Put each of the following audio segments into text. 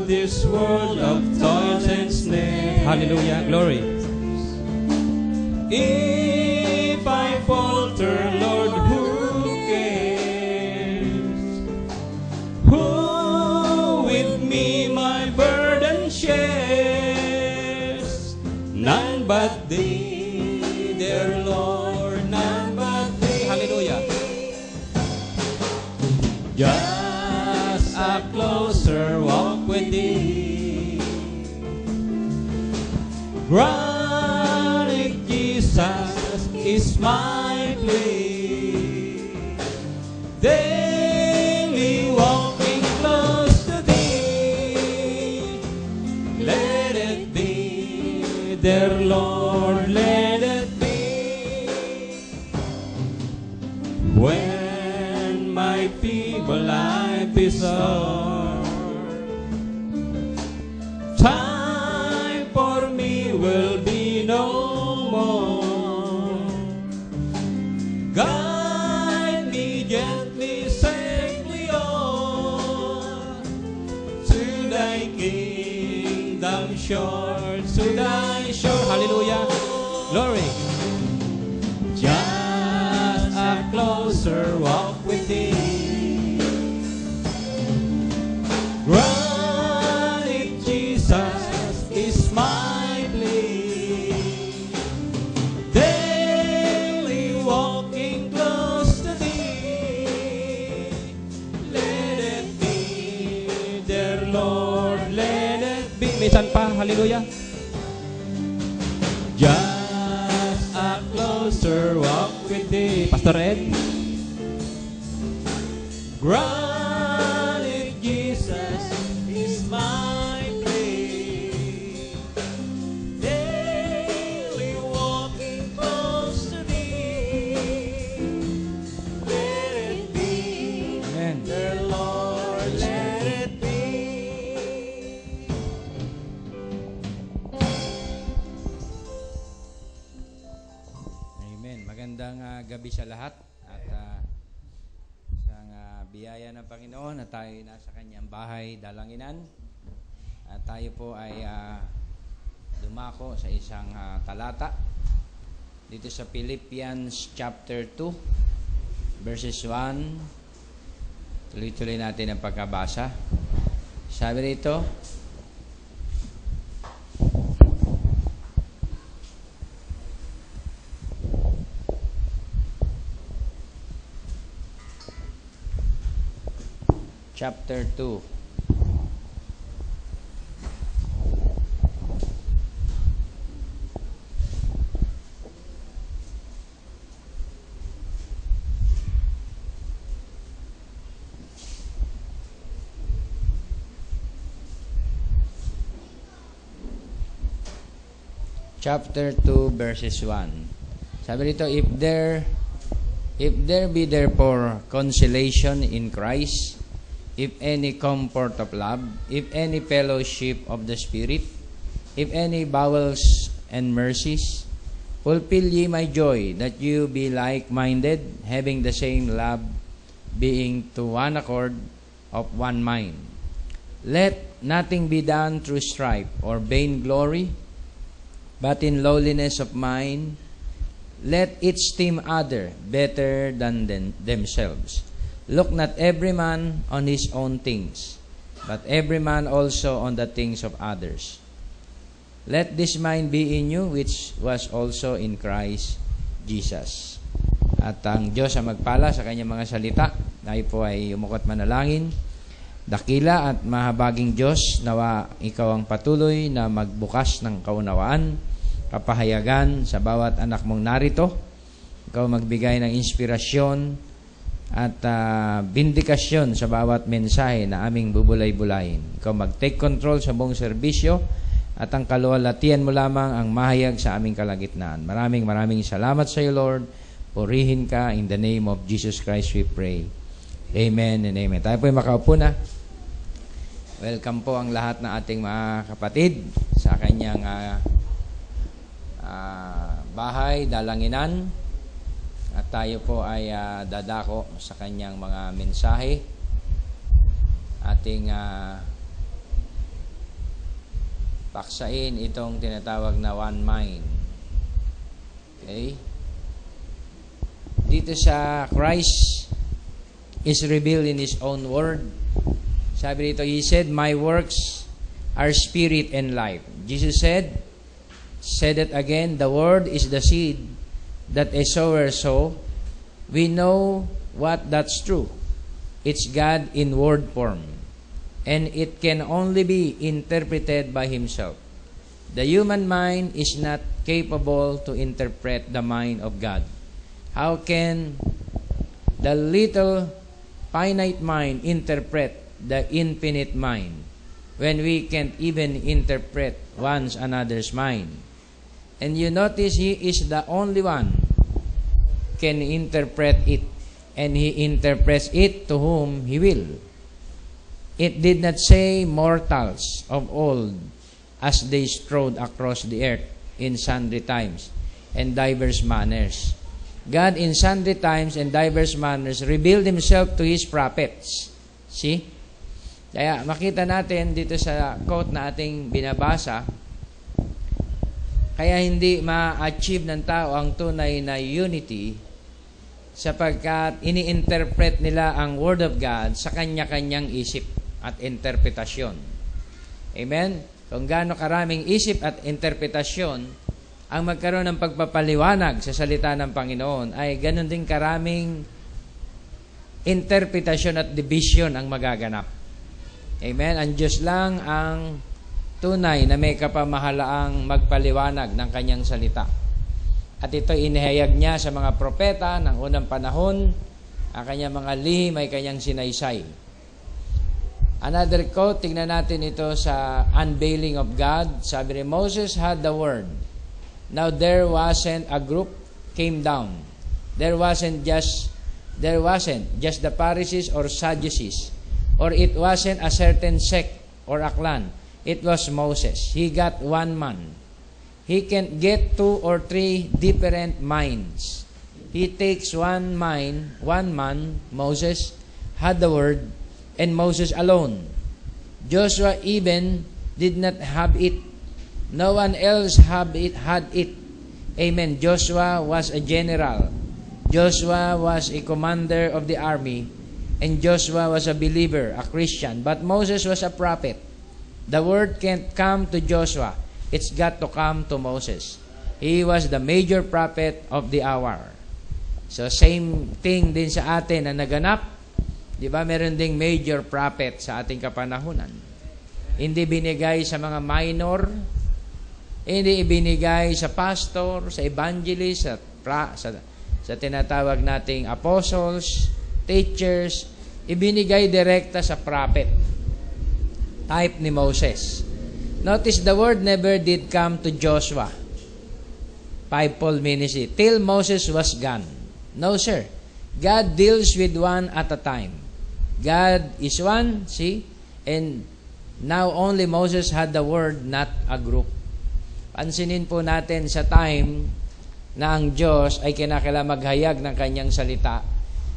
this world of toils and snares. Hallelujah. Glory. If I falter, Lord, who cares? Who with me my burden shares? None but Thee, dear Lord, none but Thee. Hallelujah. Just a closer walk with Thee. Granted, Jesus is my plea. Daily walking close to Thee. Let it be, dear Lord, let it be. When my feeble life is o'er, time for me will be no more. Guide me gently, safely on to Thy kingdom shore, to Thy shore. Hallelujah. Glory. Just a closer walk with Thee. Granted, Jesus is my plea. Daily walking close to Thee. Let it be, dear Lord, let it be. Minsan pa. Hallelujah. Just a closer walk with Thee. Pastor Ed. Granted, Jesus is my plea. Daily walking close to Thee. Let it be, Amen. dear Lord, let it be. Amen. Magandang gabi sa lahat. At isang biyaya ng Panginoon na tayo nasa Kanyang bahay, dalanginan. At tayo po ay dumako sa isang talata dito sa Philippians chapter 2 verses 1. Tuloy-tuloy natin ang pagkabasa. Sabi rito, chapter 2. Chapter 2 verses 1. Sabi rito, if there be therefore consolation in Christ, if any comfort of love, if any fellowship of the Spirit, if any bowels and mercies, fulfill ye my joy, that you be like-minded, having the same love, being to one accord, of one mind. Let nothing be done through strife or vain glory, but in lowliness of mind, let each esteem other better than themselves. Look not every man on his own things, but every man also on the things of others. Let this mind be in you, which was also in Christ Jesus. At ang Diyos ang magpala sa kanyang mga salita. Tayo po ay umukot manalangin. Dakila at mahabaging Diyos, nawa ikaw ang patuloy na magbukas ng kaunawaan, kapahayagan sa bawat anak mong narito. Ikaw magbigay ng inspirasyon at bindikasyon sa bawat mensahe na aming bubulay-bulayin. Ikaw mag-take control sa buong serbisyo at ang kaluwalhatian mo lamang ang mahayag sa aming kalagitnaan. Maraming salamat sa iyo, Lord. Purihin ka in the name of Jesus Christ we pray. Amen and amen. Tayo po ay makaupo na. Welcome po ang lahat ng ating mga kapatid sa kanyang bahay, dalanginan. At tayo po ay dadako sa kanyang mga mensahe. Ating paksain itong tinatawag na one mind. Okay? Dito sa Christ is revealed in His own word. Sabi dito, He said, "My works are spirit and life." Jesus said it again, "The word is the seed that a sower sow." We know what that's true. It's God in word form, and it can only be interpreted by Himself. The human mind is not capable to interpret the mind of God. How can the little finite mind interpret the infinite mind when we can't even interpret one another's mind? And you notice He is the only one can interpret it, and He interprets it to whom He will. It did not say mortals of old as they strode across the earth in sundry times and diverse manners. God in sundry times and diverse manners revealed Himself to His prophets. See? Kaya makita natin dito sa quote na ating binabasa, kaya hindi ma-achieve ng tao ang tunay na unity sapagkat ini-interpret nila ang Word of God sa kanya-kanyang isip at interpretasyon. Amen? Kung gaano karaming isip at interpretasyon ang magkaroon ng pagpapaliwanag sa salita ng Panginoon, ay ganon din karaming interpretasyon at division ang magaganap. Amen? Ang Diyos lang ang tunay na may kapamahalaang magpaliwanag ng kanyang salita. At ito inihayag niya sa mga propeta ng unang panahon. Ang kanyang mga lihim ay kanyang sinaysay. Another quote, tingnan natin ito sa Unveiling of God. Sabi ni Moses had the word. Now there wasn't a group came down. There wasn't just the Pharisees or Sadducees, or it wasn't a certain sect or a clan. It was Moses. He got one man. He can get 2 or 3 different minds. He takes one man, Moses, had the word, and Moses alone. Joshua even did not have it. No one else had it. Amen. Joshua was a general. Joshua was a commander of the army. And Joshua was a believer, a Christian. But Moses was a prophet. The word can't come to Joshua. It's got to come to Moses. He was the major prophet of the hour. So same thing din sa atin na naganap. Di ba? Meron ding major prophet sa ating kapanahunan. Hindi binigay sa mga minor, hindi ibinigay sa pastor, sa evangelist, sa tinatawag nating apostles, teachers, ibinigay direkta sa prophet. Type ni Moses. Notice the word never did come to Joshua. Fivefold ministry. Till Moses was gone. No, sir. God deals with one at a time. God is one, see? And now only Moses had the word, not a group. Pansinin po natin sa time na ang Diyos ay kinakailangan maghayag ng kanyang salita.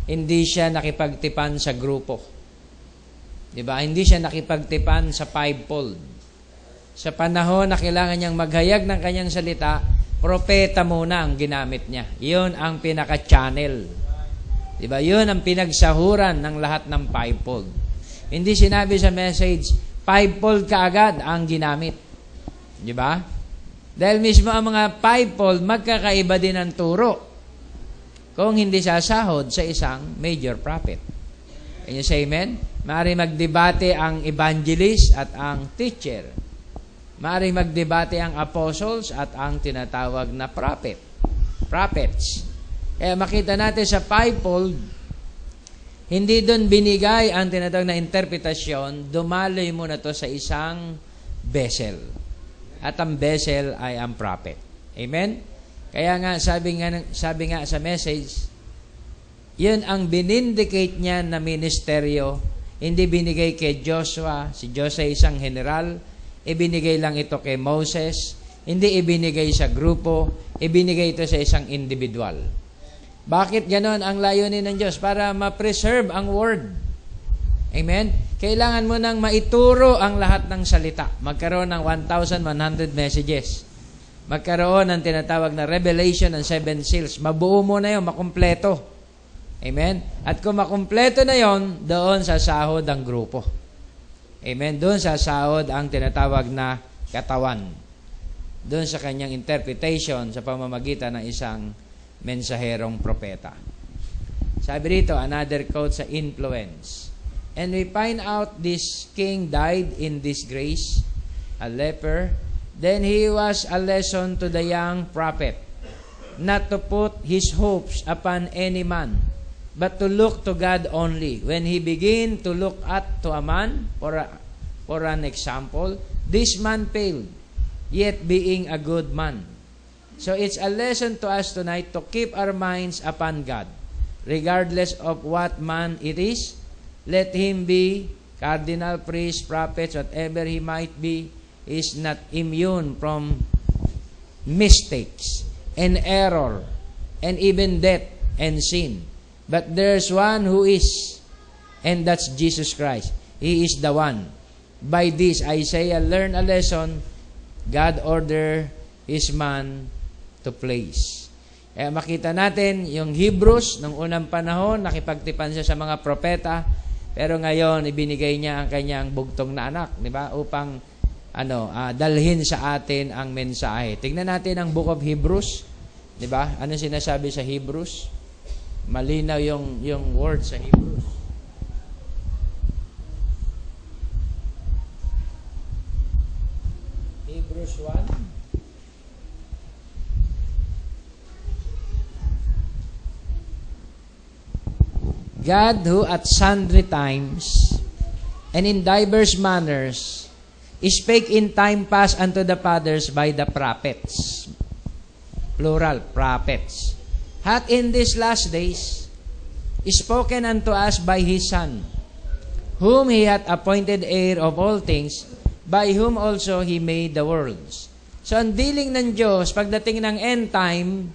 Hindi siya nakipagtipan sa grupo. Diba? Hindi siya nakipagtipan sa fivefold. Sa panahon na kailangan niyang maghayag ng kanyang salita, propeta muna ang ginamit niya. Yun ang pinaka-channel. Diba? Yun ang pinagsahuran ng lahat ng fivefold. Hindi sinabi sa message, fivefold kaagad ang ginamit. Diba? Dahil mismo ang mga fivefold, magkakaiba din ang turo kung hindi sasahod sa isang major prophet. Can you say amen? Maaari magdebate ang evangelist at ang teacher. Maaari magdebate ang apostles at ang tinatawag na prophets. Kaya makita natin sa fivefold, hindi doon binigay ang tinatawag na interpretasyon, dumaloy muna to sa isang vessel. At ang vessel ay ang prophet. Amen? Kaya nga, sabi nga sa message, yun ang binindicate niya na ministeryo, hindi binigay kay Joshua. Si Joshua isang general, ibinigay lang ito kay Moses, hindi ibinigay sa grupo, ibinigay ito sa isang individual. Bakit ganon ang layunin ng Diyos? Para ma-preserve ang word. Amen? Kailangan mo nang maituro ang lahat ng salita. Magkaroon ng 1,100 messages. Magkaroon ng tinatawag na revelation ng 7 seals. Mabuo mo na yun, makumpleto. Amen? At kung makumpleto na yon, doon sa sahod ang grupo. Amen? Doon sa sahod ang tinatawag na katawan. Doon sa kanyang interpretation sa pamamagitan ng isang mensaherong propeta. Sabi rito, another quote sa influence. And we find out this king died in disgrace, a leper. Then he was a lesson to the young prophet, not to put his hopes upon any man, but to look to God only. When he began to look to a man for an example, this man failed, yet being a good man. So it's a lesson to us tonight to keep our minds upon God, regardless of what man it is. Let him be cardinal, priest, prophet, whatever he might be, is not immune from mistakes and error and even death and sin. But there's one who is, and that's Jesus Christ. He is the one. By this, Isaiah learned a lesson. God ordered his man to place. Kaya makita natin yung Hebrews ng unang panahon, nakipagtipan siya sa mga propeta, pero ngayon ibinigay niya ang kanyang bugtong na anak, di ba? Upang dalhin sa atin ang mensahe. Tingnan natin ang Book of Hebrews, di ba? Ano sinasabi sa Hebrews? Malinaw yung word sa Hebrews. Hebrews 1. God who at sundry times and in divers manners spake in time past unto the fathers by the prophets. Plural, prophets. Hath in these last days spoken unto us by His Son, whom He hath appointed heir of all things, by whom also He made the worlds. So, ang dealing ng Diyos, pagdating ng end time,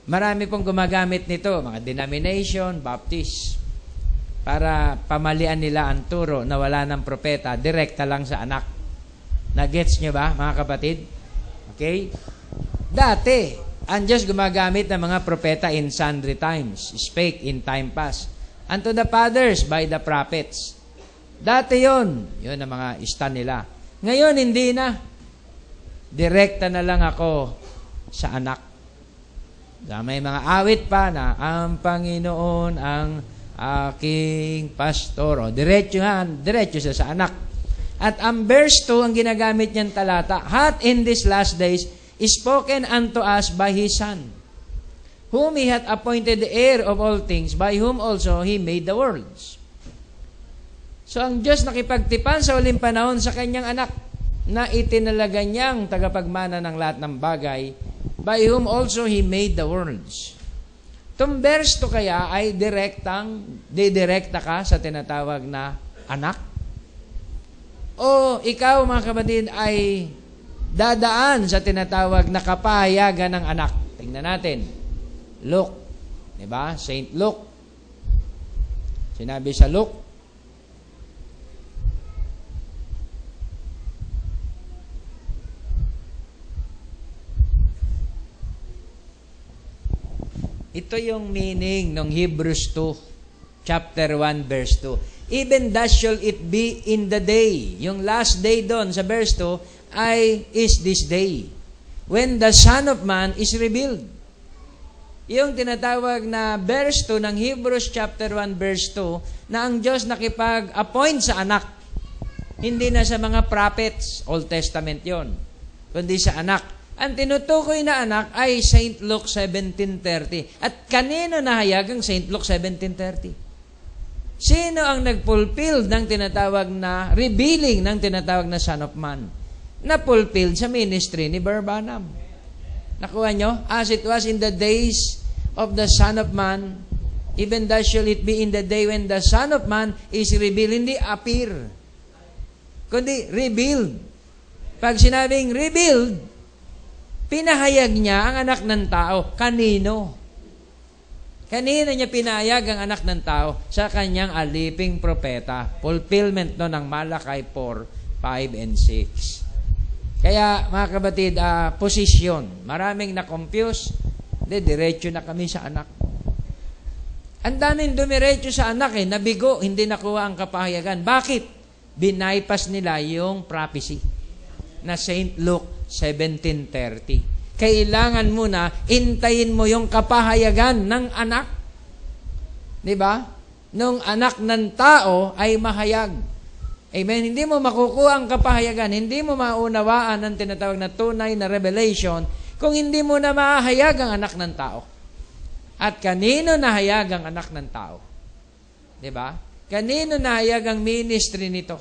marami pong gumagamit nito, mga denomination, Baptist, para pamalian nila ang turo na wala ng propeta, direkta lang sa anak. Na-gets nyo ba, mga kapatid? Okay? Dati, ang Diyos gumagamit ng mga propeta in sundry times, spake in time past, unto the fathers by the prophets. Dati yun ang mga stand nila. Ngayon, hindi na. Direkta na lang ako sa anak. May mga awit pa na, ang Panginoon ang aking pastor. Diretso sa anak. At ang verse 2, ang ginagamit niyang talata, hath in these last days spoken unto us by His Son, whom He hath appointed the heir of all things, by whom also He made the worlds. So ang Diyos nakipagtipan sa uling panahon sa kanyang anak, na itinalaga niyang tagapagmana ng lahat ng bagay, by whom also He made the worlds. Itong verse to kaya ay didirekta ka sa tinatawag na anak? O ikaw, mga kapatid, ay dadaan sa tinatawag na kapahayagan ng anak? Tingnan natin. Luke. Diba? Saint Luke. Sinabi sa Luke, ito yung meaning ng Hebrews 2, chapter 1, verse 2. Even thus shall it be in the day. Yung last day doon sa verse 2 is this day, when the Son of Man is revealed. Yung tinatawag na verse 2 ng Hebrews chapter 1, verse 2, na ang Diyos nakipag-appoint sa anak. Hindi na sa mga prophets, Old Testament yon, kundi sa anak. Ang tinutukoy na anak ay St. Luke 17:30. At kanino nahayag ang St. Luke 17:30? Sino ang nag-fulfill ng tinatawag na revealing ng tinatawag na Son of Man? Na-fulfill sa ministry ni Barbanam. Nakuha nyo? As it was in the days of the Son of Man, even thus shall it be in the day when the Son of Man is revealed. Hindi appear, kundi revealed. Pag sinabing revealed, pinahayag niya ang anak ng tao. Kanino? Kanina niya pinayag ang anak ng tao? Sa kanyang aliping propeta. Fulfillment no ng Malakay 4, 5, and 6. Kaya mga kabatid, posisyon. Maraming na-confuse. Diretso na kami sa anak. Ang daming dumiretso sa anak nabigo, hindi nakuha ang kapahayagan. Bakit? Binaypas nila yung prophecy na St. Luke 17:30. Kailangan mo na intayin mo yung kapahayagan ng anak. Di ba? Nung anak ng tao ay mahayag. Amen? Hindi mo makukuha ang kapahayagan, hindi mo maunawaan ang tinatawag na tunay na revelation kung hindi mo na mahayag ang anak ng tao. At kanino nahayag ang anak ng tao? Di ba? Kanino nahayag ang ministry nito?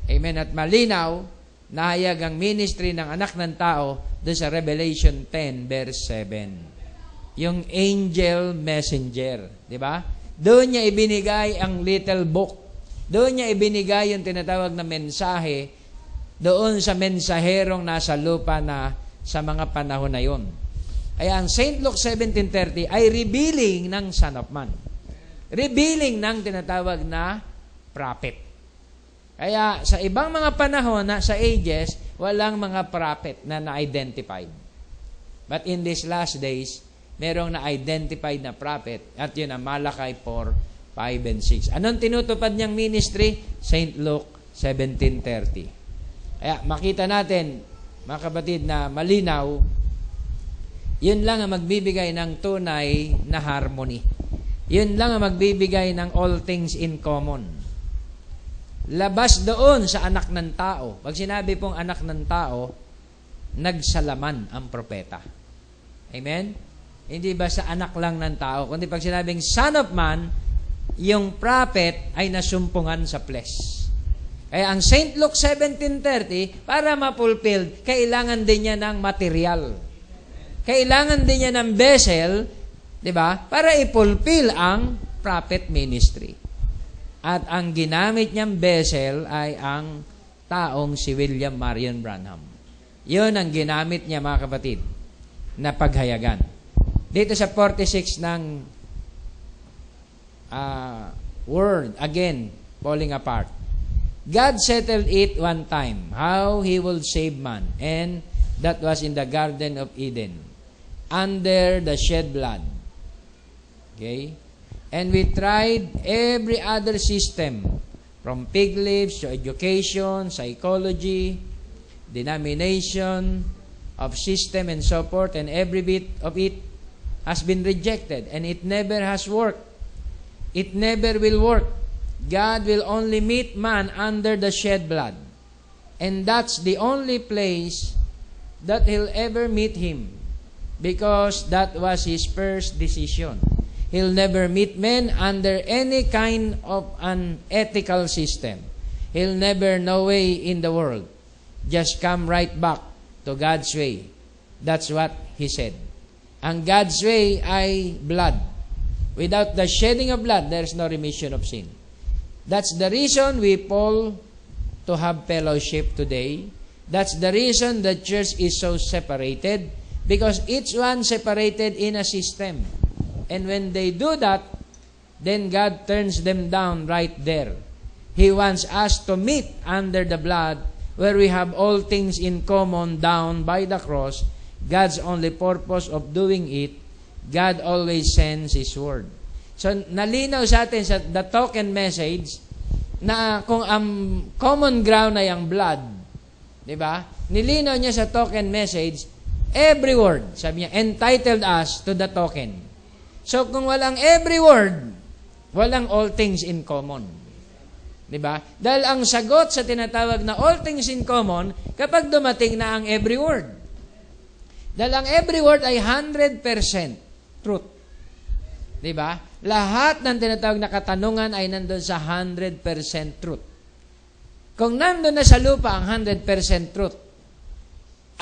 Amen? At malinaw, nahayag ang ministry ng anak ng tao doon sa Revelation 10 verse 7. Yung angel messenger, di ba? Doon niya ibinigay ang little book. Doon niya ibinigay yung tinatawag na mensahe doon sa mensaherong nasa lupa na sa mga panahon na yon. Ay ang St. Luke 17:30 ay revealing ng Son of Man. Revealing ng tinatawag na prophet. Kaya sa ibang mga panahon na sa ages, walang mga prophet na na-identified. But in these last days, merong na-identified na prophet at yun ang Malakay 4, 5, and 6. Anong tinutupad niyang ministry? St. Luke 17:30. Kaya makita natin, mga kapatid, na malinaw, yun lang ang magbibigay ng tunay na harmony. Yun lang ang magbibigay ng all things in common. Labas doon sa anak ng tao. Pag sinabi pong anak ng tao, nagsalaman ang propeta. Amen? Hindi ba sa anak lang ng tao, kundi pag sinabing Son of Man, yung prophet ay nasumpungan sa flesh. Kaya ang St. Luke 17:30, para ma-fulfilled, kailangan din niya ng material. Kailangan din niya ng vessel, di ba? Para i-fulfill ang prophet ministry. At ang ginamit niyang vessel ay ang taong si William Marion Branham. Yun ang ginamit niya, mga kapatid, na paghayagan. Dito sa 46 ng word, again, falling apart. God settled it one time, how He will save man. And that was in the Garden of Eden, under the shed blood. Okay? And we tried every other system, from fig leaves to education, psychology, denomination, of system and so forth, and every bit of it has been rejected, and it never has worked. It never will work. God will only meet man under the shed blood. And that's the only place that He'll ever meet him, because that was His first decision. He'll never meet men under any kind of an ethical system. He'll never, no way in the world, just come right back to God's way. That's what He said. Ang God's way ay blood. Without the shedding of blood, there's no remission of sin. That's the reason we fall to have fellowship today. That's the reason the church is so separated, because each one separated in a system. And when they do that, then God turns them down right there. He wants us to meet under the blood, where we have all things in common down by the cross. God's only purpose of doing it, God always sends His word. So, nalinaw sa atin sa the token message na kung ang common ground ay ang blood, di ba? Nilinaw niya sa token message, every word, sabi niya, entitled us to the token. So, kung walang every word, walang all things in common. Diba? Dahil ang sagot sa tinatawag na all things in common, kapag dumating na ang every word. Dahil ang every word ay 100% truth. Diba? Lahat ng tinatawag na katanungan ay nandun sa 100% truth. Kung nandun na sa lupa ang 100% truth,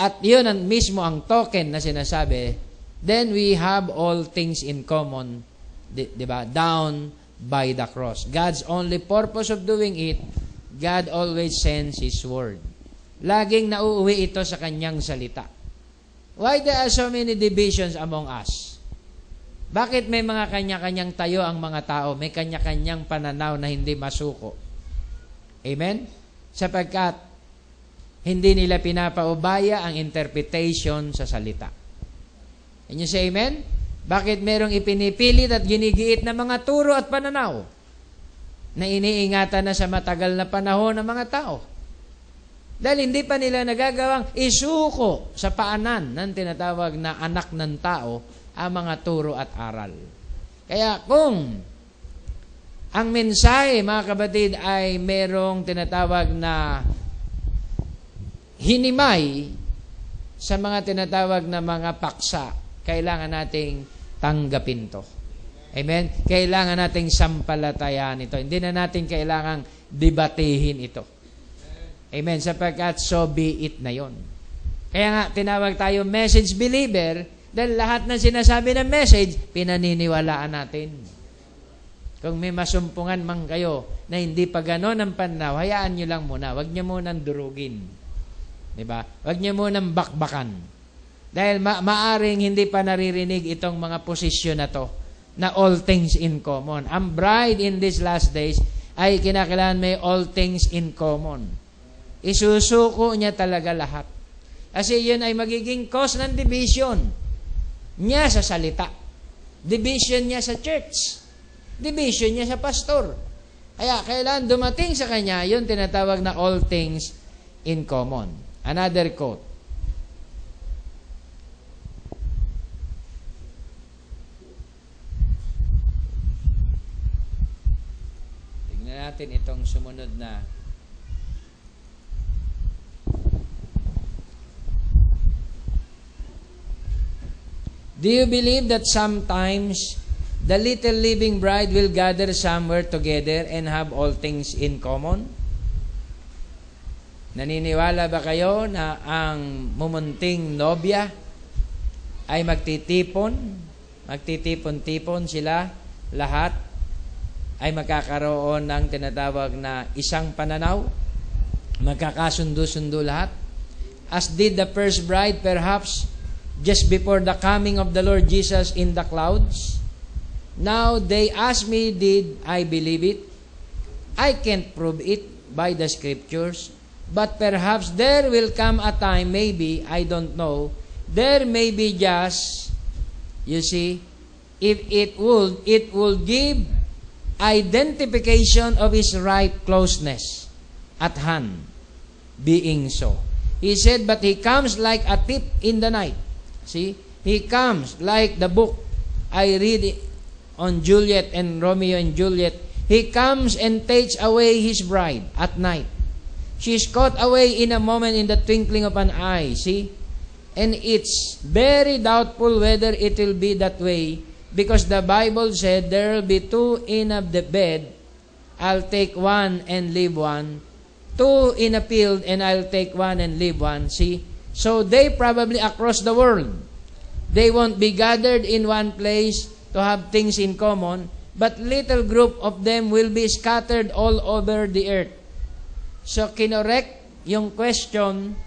at yun ang mismo ang token na sinasabi, then we have all things in common, diba? Down by the cross. God's only purpose of doing it, God always sends His word. Laging nauuwi ito sa Kanyang salita. Why there are so many divisions among us? Bakit may mga kanya-kanyang tayo ang mga tao? May kanya-kanyang pananaw na hindi masuko. Amen? Sapagkat hindi nila pinapaubaya ang interpretation sa salita. Can you say amen? Bakit merong ipinipilit at ginigiit na mga turo at pananaw na iniingatan na sa matagal na panahon ng mga tao? Dahil hindi pa nila nagagawang isuko sa paanan ng tinatawag na anak ng tao ang mga turo at aral. Kaya kung ang mensahe, mga kapatid, ay merong tinatawag na hinimay sa mga tinatawag na mga paksa, kailangan nating tanggapin to. Amen? Kailangan nating sampalatayan ito. Hindi na natin kailangang debatihin ito. Amen? Sapagkat so be it na yon. Kaya nga, tinawag tayo message believer dahil lahat ng sinasabi ng message, pinaniniwalaan natin. Kung may masumpungan man kayo na hindi pa ganon ang pananaw, hayaan nyo lang muna. Huwag nyo munang durugin. Diba? Huwag nyo munang bakbakan. Dahil maaring hindi pa naririnig itong mga posisyon na to, na all things in common. Ang bride in these last days ay kinakailangan may all things in common. Isusuko niya talaga lahat. Kasi yun ay magiging cause ng division niya sa salita. Division niya sa church. Division niya sa pastor. Kaya kailangan dumating sa kanya yun tinatawag na all things in common. Another quote. Tingnan natin itong sumunod na. Do you believe that sometimes the little living bride will gather somewhere together and have all things in common? Naniniwala ba kayo na ang mumunting nobya ay magtitipon-tipon sila lahat, ay magkakaroon ng tinatawag na isang pananaw, magkakasundo-sundo lahat, as did the first bride perhaps just before the coming of the Lord Jesus in the clouds? Now they ask me, did I believe it? I can't prove it by the scriptures, but perhaps there will come a time, maybe, I don't know, there may be just, you see, if it would give identification of his right closeness at hand, being so. He said, but he comes like a thief in the night. See, he comes like the book I read on Juliet and Romeo and Juliet. He comes and takes away his bride at night. She is caught away in a moment, in the twinkling of an eye. See? And it's very doubtful whether it will be that way, because the Bible said there will be two in a bed. I'll take one and leave one. Two in a field and I'll take one and leave one. See? So they probably across the world. They won't be gathered in one place to have things in common, but little group of them will be scattered all over the earth. So kinorek yung question,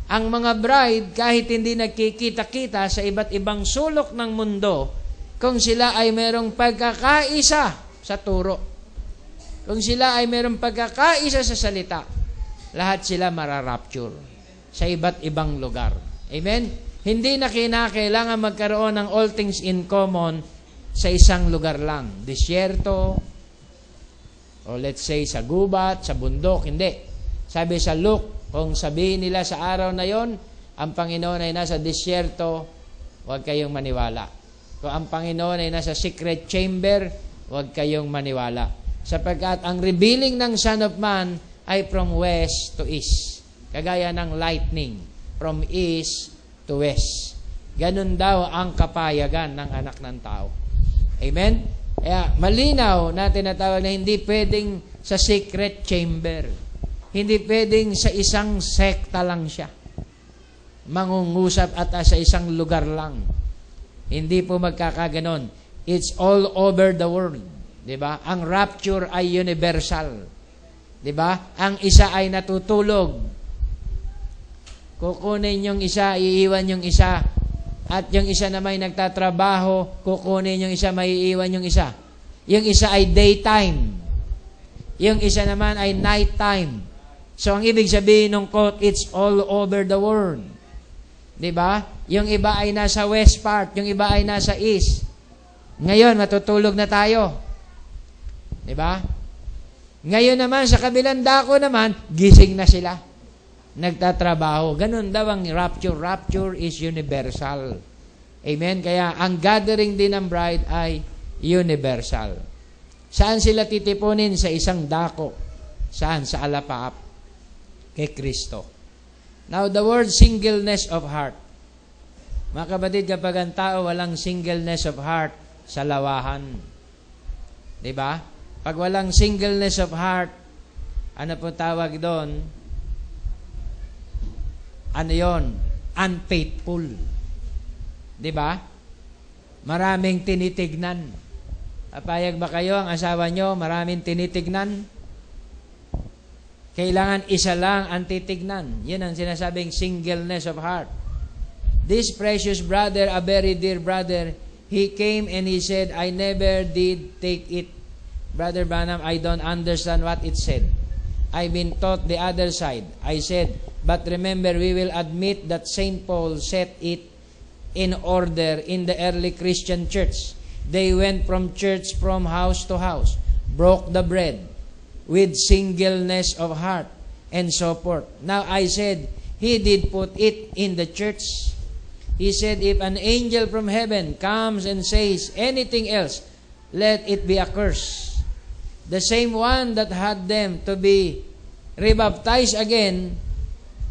ang mga bride kahit hindi nagkikita-kita sa iba't ibang sulok ng mundo, kung sila ay merong pagkakaisa sa turo, kung sila ay merong pagkakaisa sa salita, lahat sila mararapture sa iba't ibang lugar. Amen? Hindi na kinakailangan magkaroon ng all things in common sa isang lugar lang. Disyerto, o let's say sa gubat, sa bundok. Hindi. Sabi sa Luke, kung sabihin nila sa araw na yon, ang Panginoon ay nasa disyerto, huwag kayong maniwala. Kung ang Panginoon ay nasa secret chamber, huwag kayong maniwala. Sapagkat ang revealing ng Son of Man ay from west to east. Kagaya ng lightning, from east to west. Ganun daw ang kapayagan ng anak ng tao. Amen? Kaya malinaw na tinatawag na hindi pwedeng sa secret chamber. Hindi pwedeng sa isang sekta lang siya. Mangungusap at sa isang lugar lang. Hindi po magkakaganon. It's all over the world. Diba? Ang rapture ay universal. Diba? Ang isa ay natutulog. Kukunin yung isa, iiwan yung isa. At yung isa na may nagtatrabaho, kukunin yung isa, maiiwan yung isa. Yung isa ay daytime. Yung isa naman ay nighttime. So, ang ibig sabihin ng quote, it's all over the world. Diba? Yung iba ay nasa west part, yung iba ay nasa east. Ngayon, matutulog na tayo. Diba? Ngayon naman, sa kabilang dako naman, gising na sila. Nagtatrabaho. Ganun daw ang rapture. Rapture is universal. Amen? Kaya, ang gathering din ng bride ay universal. Saan sila titipunin? Sa isang dako. Saan? Sa alapaap. Kay Kristo. Now, the word singleness of heart. Mga kapatid, kapag ang tao walang singleness of heart, sa lawahan. Diba? Pag walang singleness of heart, ano po tawag doon? Ano yon? Unfaithful. Diba? Maraming tinitignan. Papayag ba kayo ang asawa nyo, maraming tinitignan? Kailangan isa lang ang titignan. Yan ang sinasabing singleness of heart. This precious brother, a very dear brother, he came and he said, I never did take it. Brother Branham, I don't understand what it said. I've been taught the other side. I said, but remember, we will admit that St. Paul set it in order in the early Christian church. They went from church from house to house, broke the bread with singleness of heart and so forth. Now I said, he did put it in the church. He said, if an angel from heaven comes and says anything else, let it be a curse. The same one that had them to be rebaptized again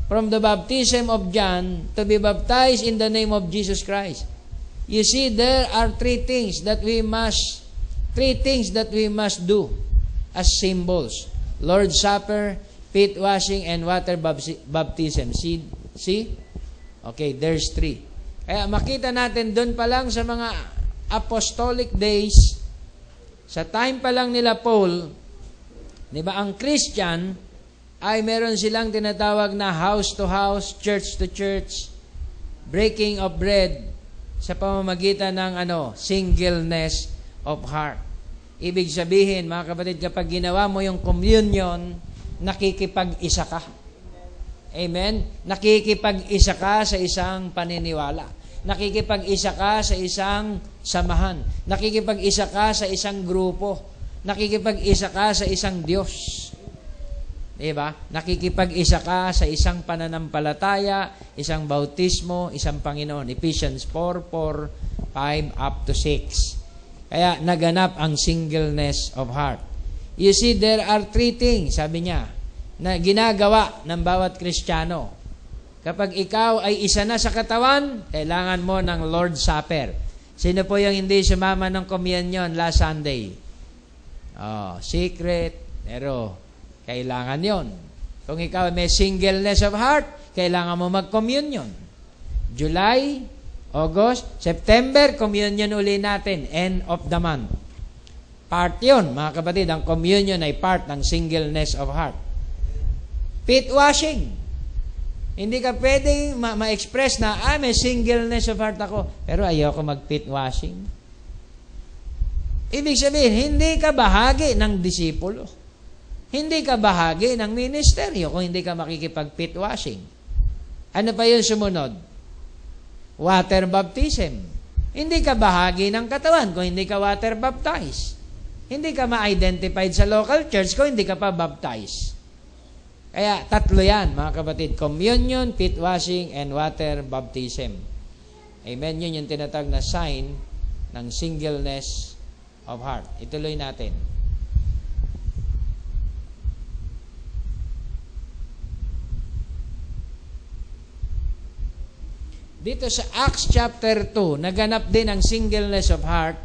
from the baptism of John to be baptized in the name of Jesus Christ. You see, there are three things that we must do as symbols. Lord's Supper, feet washing, and water baptism. See? Okay, there's three. Kaya makita natin doon pa lang sa mga apostolic days, sa time pa lang nila Paul, di ba, ang Christian ay meron silang tinatawag na house to house, church to church, breaking of bread sa pamamagitan ng singleness of heart. Ibig sabihin, mga kapatid, kapag ginawa mo yung communion, nakikipag-isa ka. Amen? Nakikipag-isa ka sa isang paniniwala. Nakikipag-isa ka sa isang samahan. Nakikipag-isa ka sa isang grupo. Nakikipag-isa ka sa isang Diyos. Diba? Nakikipag-isa ka sa isang pananampalataya, isang bautismo, isang Panginoon. Ephesians 4:5 up to 6. Kaya naganap ang singleness of heart. You see, there are three things, sabi niya, na ginagawa ng bawat Kristiyano. Kapag ikaw ay isa na sa katawan, kailangan mo ng Lord's Supper. Sino po yung hindi sumama ng communion last Sunday? Secret, pero kailangan yon. Kung ikaw may singleness of heart, kailangan mo mag-communion. July, August, September, communion uli natin, end of the month. Part yun, mga kapatid, ang communion ay part ng singleness of heart. Feet washing. Hindi ka pwedeng ma-express na, may singleness of heart ako, pero ayoko mag-feet washing. Ibig sabihin, hindi ka bahagi ng disipulo. Hindi ka bahagi ng ministeryo kung hindi ka makikipag-feet washing. Ano pa yun sumunod? Water baptism. Hindi ka bahagi ng katawan kung hindi ka water baptized. Hindi ka ma-identified sa local church kung hindi ka pa baptized. Kaya tatlo yan, mga kapatid. Communion, feet washing, and water baptism. Amen? Yun yung tinatawag na sign ng singleness of heart. Ituloy natin. Dito sa Acts chapter 2, naganap din ang singleness of heart.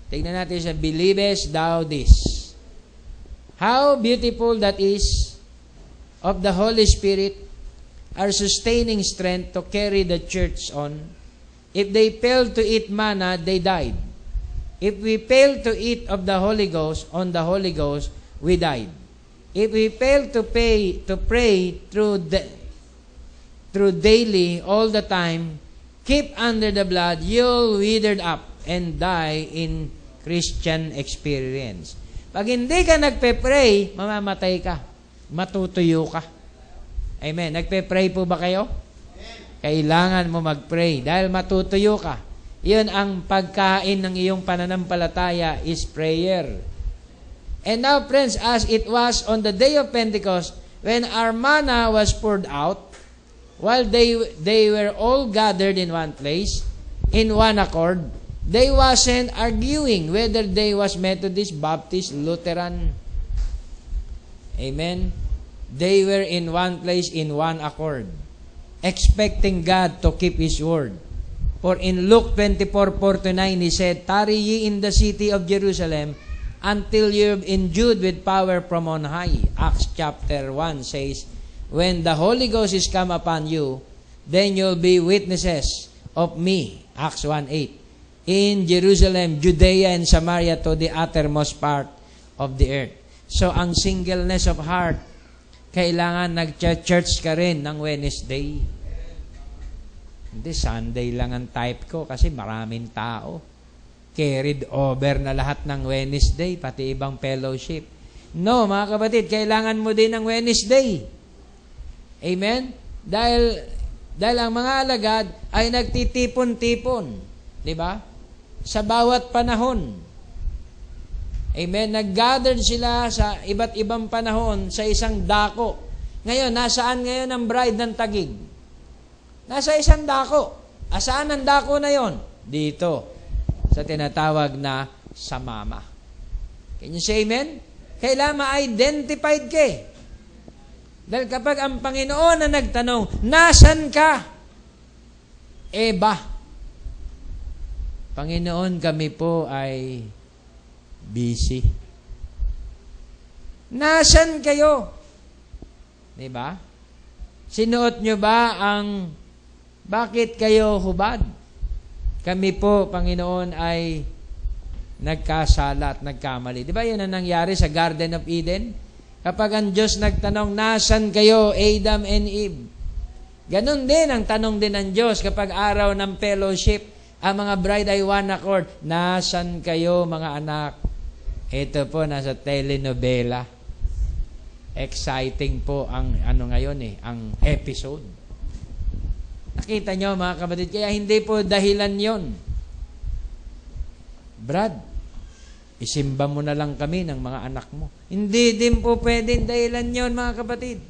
Tignan natin sa believest thou this. How beautiful that is of the Holy Spirit, our sustaining strength to carry the church on. If they failed to eat manna, they died. If we failed to eat of the Holy Ghost, on the Holy Ghost, we died. If we failed to pray through daily, all the time, keep under the blood, you'll withered up and die in Christian experience. Pag hindi ka nagpe-pray, mamamatay ka. Matutuyo ka. Amen. Nagpe-pray po ba kayo? Kailangan mo mag-pray dahil matutuyo ka. Iyon ang pagkain ng iyong pananampalataya is prayer. And now, friends, as it was on the day of Pentecost, when our manna was poured out, while they were all gathered in one place, in one accord, they wasn't arguing whether they was Methodist, Baptist, Lutheran. Amen. They were in one place, in one accord, expecting God to keep His word. For in Luke 24:49, He said, "Tarry ye in the city of Jerusalem until you're endued with power from on high." Acts chapter 1 says, "When the Holy Ghost is come upon you, then you'll be witnesses of me." Acts 1:8. In Jerusalem, Judea, and Samaria to the uttermost part of the earth. So, ang singleness of heart, kailangan nag-church ka rin ng Wednesday. Hindi, Sunday lang ang type ko kasi maraming tao. Carried over na lahat ng Wednesday, pati ibang fellowship. No, mga kapatid, kailangan mo din ng Wednesday. Amen? Dahil ang mga alagad ay nagtitipon-tipon. Di ba? Sa bawat panahon. Amen? Nag-gathered sila sa iba't ibang panahon sa isang dako. Ngayon, nasaan ngayon ang bride ng tagig? Nasa isang dako. Asaan ang dako na yon? Dito. Sa tinatawag na samama. Can you say amen? Kailangan ma-identified ka. Dahil kapag ang Panginoon na nagtanong, nasan ka? Eba. Panginoon, kami po ay busy. Nasan kayo? Diba? Sinuot nyo ba ang bakit kayo hubad? Kami po, Panginoon, ay nagkasala at nagkamali. Di ba yun ang nangyari sa Garden of Eden? Kapag ang Diyos nagtanong, nasan kayo, Adam and Eve? Ganon din ang tanong din ng Diyos kapag araw ng fellowship, ang mga bride ay one accord, nasan kayo, mga anak? Ito po, nasa telenovela. Exciting po ang ang episode. Nakita nyo, mga kapatid, kaya hindi po dahilan yon. Brad, isimba mo na lang kami ng mga anak mo. Hindi din po pwedeng dahilan yon, mga kapatid.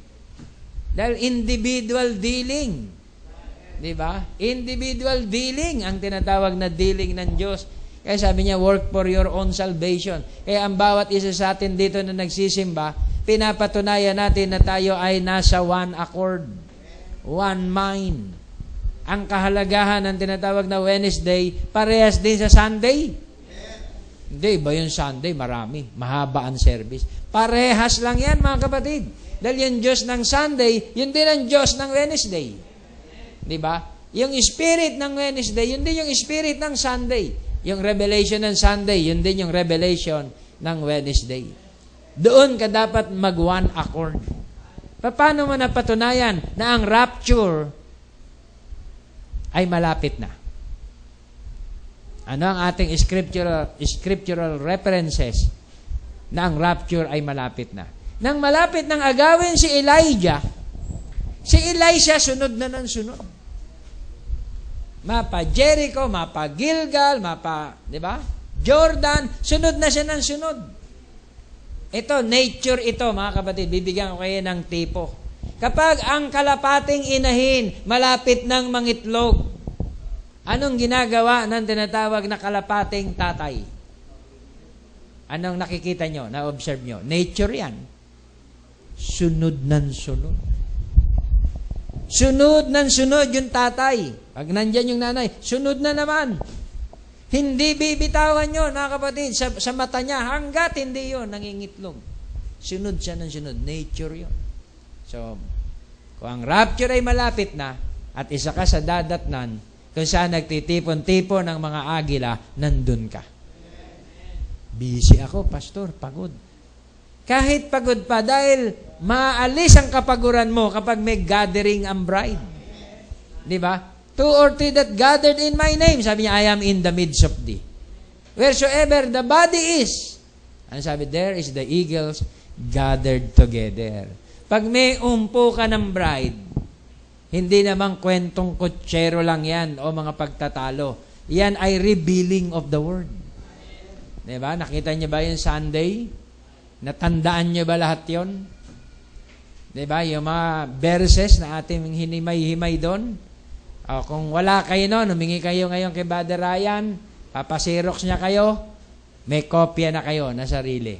Dahil individual dealing. Diba? Individual dealing ang tinatawag na dealing ng Diyos. Kaya sabi niya, work for your own salvation. Kaya ang bawat isa sa atin dito na nagsisimba, pinapatunayan natin na tayo ay nasa one accord, one mind. Ang kahalagahan ng tinatawag na Wednesday, parehas din sa Sunday. Hindi, iba yung Sunday, marami. Mahaba ang service. Parehas lang yan, mga kapatid. Dahil yung Diyos ng Sunday, yun din ang Diyos ng Wednesday. Diba? Yung spirit ng Wednesday, yun din yung spirit ng Sunday. Yung revelation ng Sunday, yun din yung revelation ng Wednesday. Doon ka dapat mag-one accord. Paano mo napatunayan na ang rapture ay malapit na? Ano ang ating scriptural references na ang rapture ay malapit na? Nang malapit nang agawin si Elijah, si Elisha sunod na ng sunod. Mapa Jericho, mapa Gilgal, di ba? Jordan, sunod na siya ng sunod. Ito, nature ito, mga kapatid. Bibigyan ko kayo ng tipo. Kapag ang kalapating inahin, malapit ng mangitlog, anong ginagawa ng tinatawag na kalapating tatay? Anong nakikita nyo, na-observe nyo? Nature yan. Sunod ng sunod. Sunod ng sunod yung tatay. Pag nandyan yung nanay, sunod na naman. Hindi bibitawan yun, mga kapatid, sa mata niya, hanggat hindi yun, nangingitlog. Sunod siya ng sunod. Nature yun. So, kung ang rapture ay malapit na, at isa ka sa dadatnan, kung saan nagtitipon-tipon ng mga agila, nandun ka. Busy ako, pastor, pagod. Kahit pagod pa, dahil maalis ang kapaguran mo kapag may gathering ang bride. Di ba? Two or three that gathered in my name. Sabi niya, I am in the midst of thee. Wheresoever the body is. Ano sabi? There is the eagles gathered together. Pag may umpo ka ng bride, hindi namang kwentong kutsero lang yan o mga pagtatalo. Yan ay revealing of the word. Diba? Nakita niyo ba yung Sunday? Natandaan niyo ba lahat yon? Diba? Yung mga verses na ating hinimay-himay doon. O, kung wala kayo noon, humingi kayo ngayon kay Brother Ryan, papasirox niya kayo, may kopya na kayo na sarili.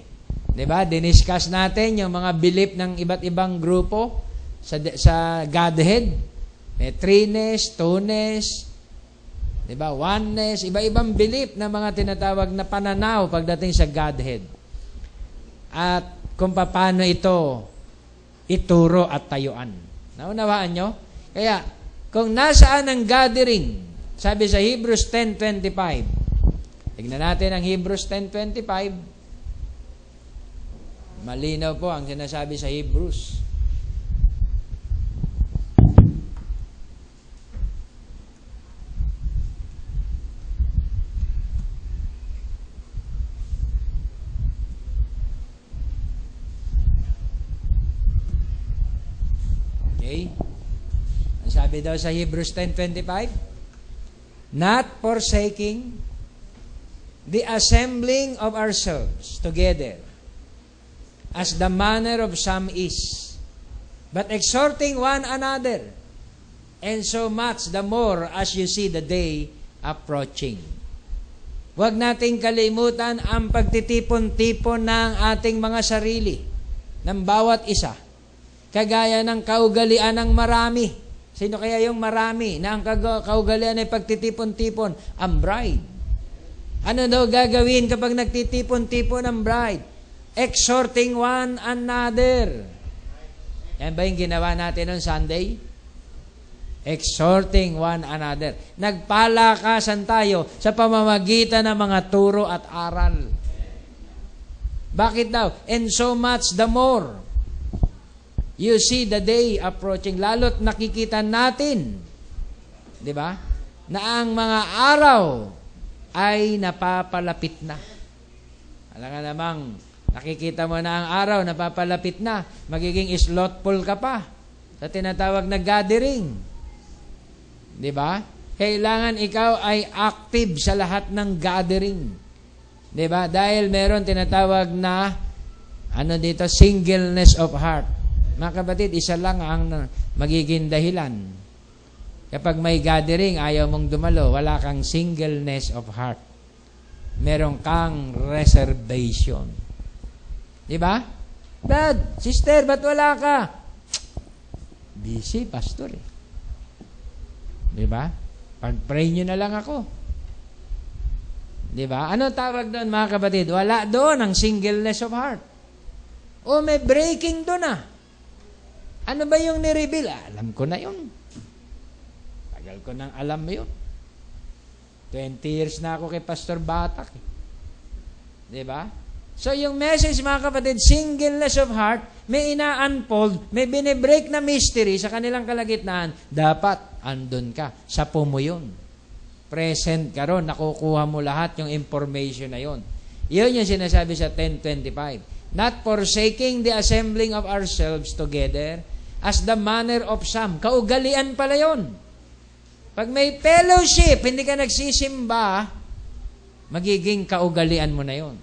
Diba? Diniscuss natin yung mga belief ng iba't ibang grupo sa Godhead. May threeness, two-ness, diba? Oneness, iba-ibang belief na mga tinatawag na pananaw pagdating sa Godhead. At kung paano ito ituro at tayuan. Naunawaan nyo? Kaya, kung nasaan ang gathering, sabi sa Hebrews 10:25, tignan natin ang Hebrews 10:25, malinaw po ang sinasabi sa Hebrews. Okay? Ang sabi daw sa Hebrews 10:25, not forsaking the assembling of ourselves together, as the manner of some is, but exhorting one another, and so much the more as you see the day approaching. Huwag nating kalimutan ang pagtitipon-tipon ng ating mga sarili, ng bawat isa. Kagaya ng kaugalian ng marami. Sino kaya yung marami na ang kaugalian ay pagtitipon-tipon? Ang bride. Ano daw gagawin kapag nagtitipon-tipon ang bride? Exhorting one another. Yan ba yung ginawa natin on Sunday? Exhorting one another. Nagpalakasan tayo sa pamamagitan ng mga turo at aral. Bakit daw? And so much the more you see the day approaching. Lalo't nakikita natin, di ba, na ang mga araw ay napapalapit na. Alam nga namang, nakikita mo na ang araw, napapalapit na, magiging slothful ka pa sa tinatawag na gathering. Di ba? Kailangan ikaw ay active sa lahat ng gathering. Di ba? Dahil meron tinatawag na, singleness of heart. Mga kapatid, isa lang ang magiging dahilan. Kapag may gathering, ayaw mong dumalo, wala kang singleness of heart. Meron kang reservation. Di ba? Dad, sister, ba't wala ka? Busy, pastor eh. Di ba? Pag-pray nyo na lang ako. Di ba? Ano tawag doon, mga kapatid? Wala doon ang singleness of heart. O may breaking doon ah. Ano ba yung nireveal? Alam ko na yun. Tagal ko nang alam yun. 20 years na ako kay Pastor Batak. Diba? So yung message, mga kapatid, singleness of heart, may ina-unfold, may binibreak na mystery sa kanilang kalagitnaan, dapat andun ka. Sa pumo yun. Present ka ron, nakukuha mo lahat yung information na yun. Yun yung sinasabi sa 10:25. Not forsaking the assembling of ourselves together, as the manner of some. Kaugalian pala yun. Pag may fellowship, hindi ka nagsisimba, magiging kaugalian mo na yun.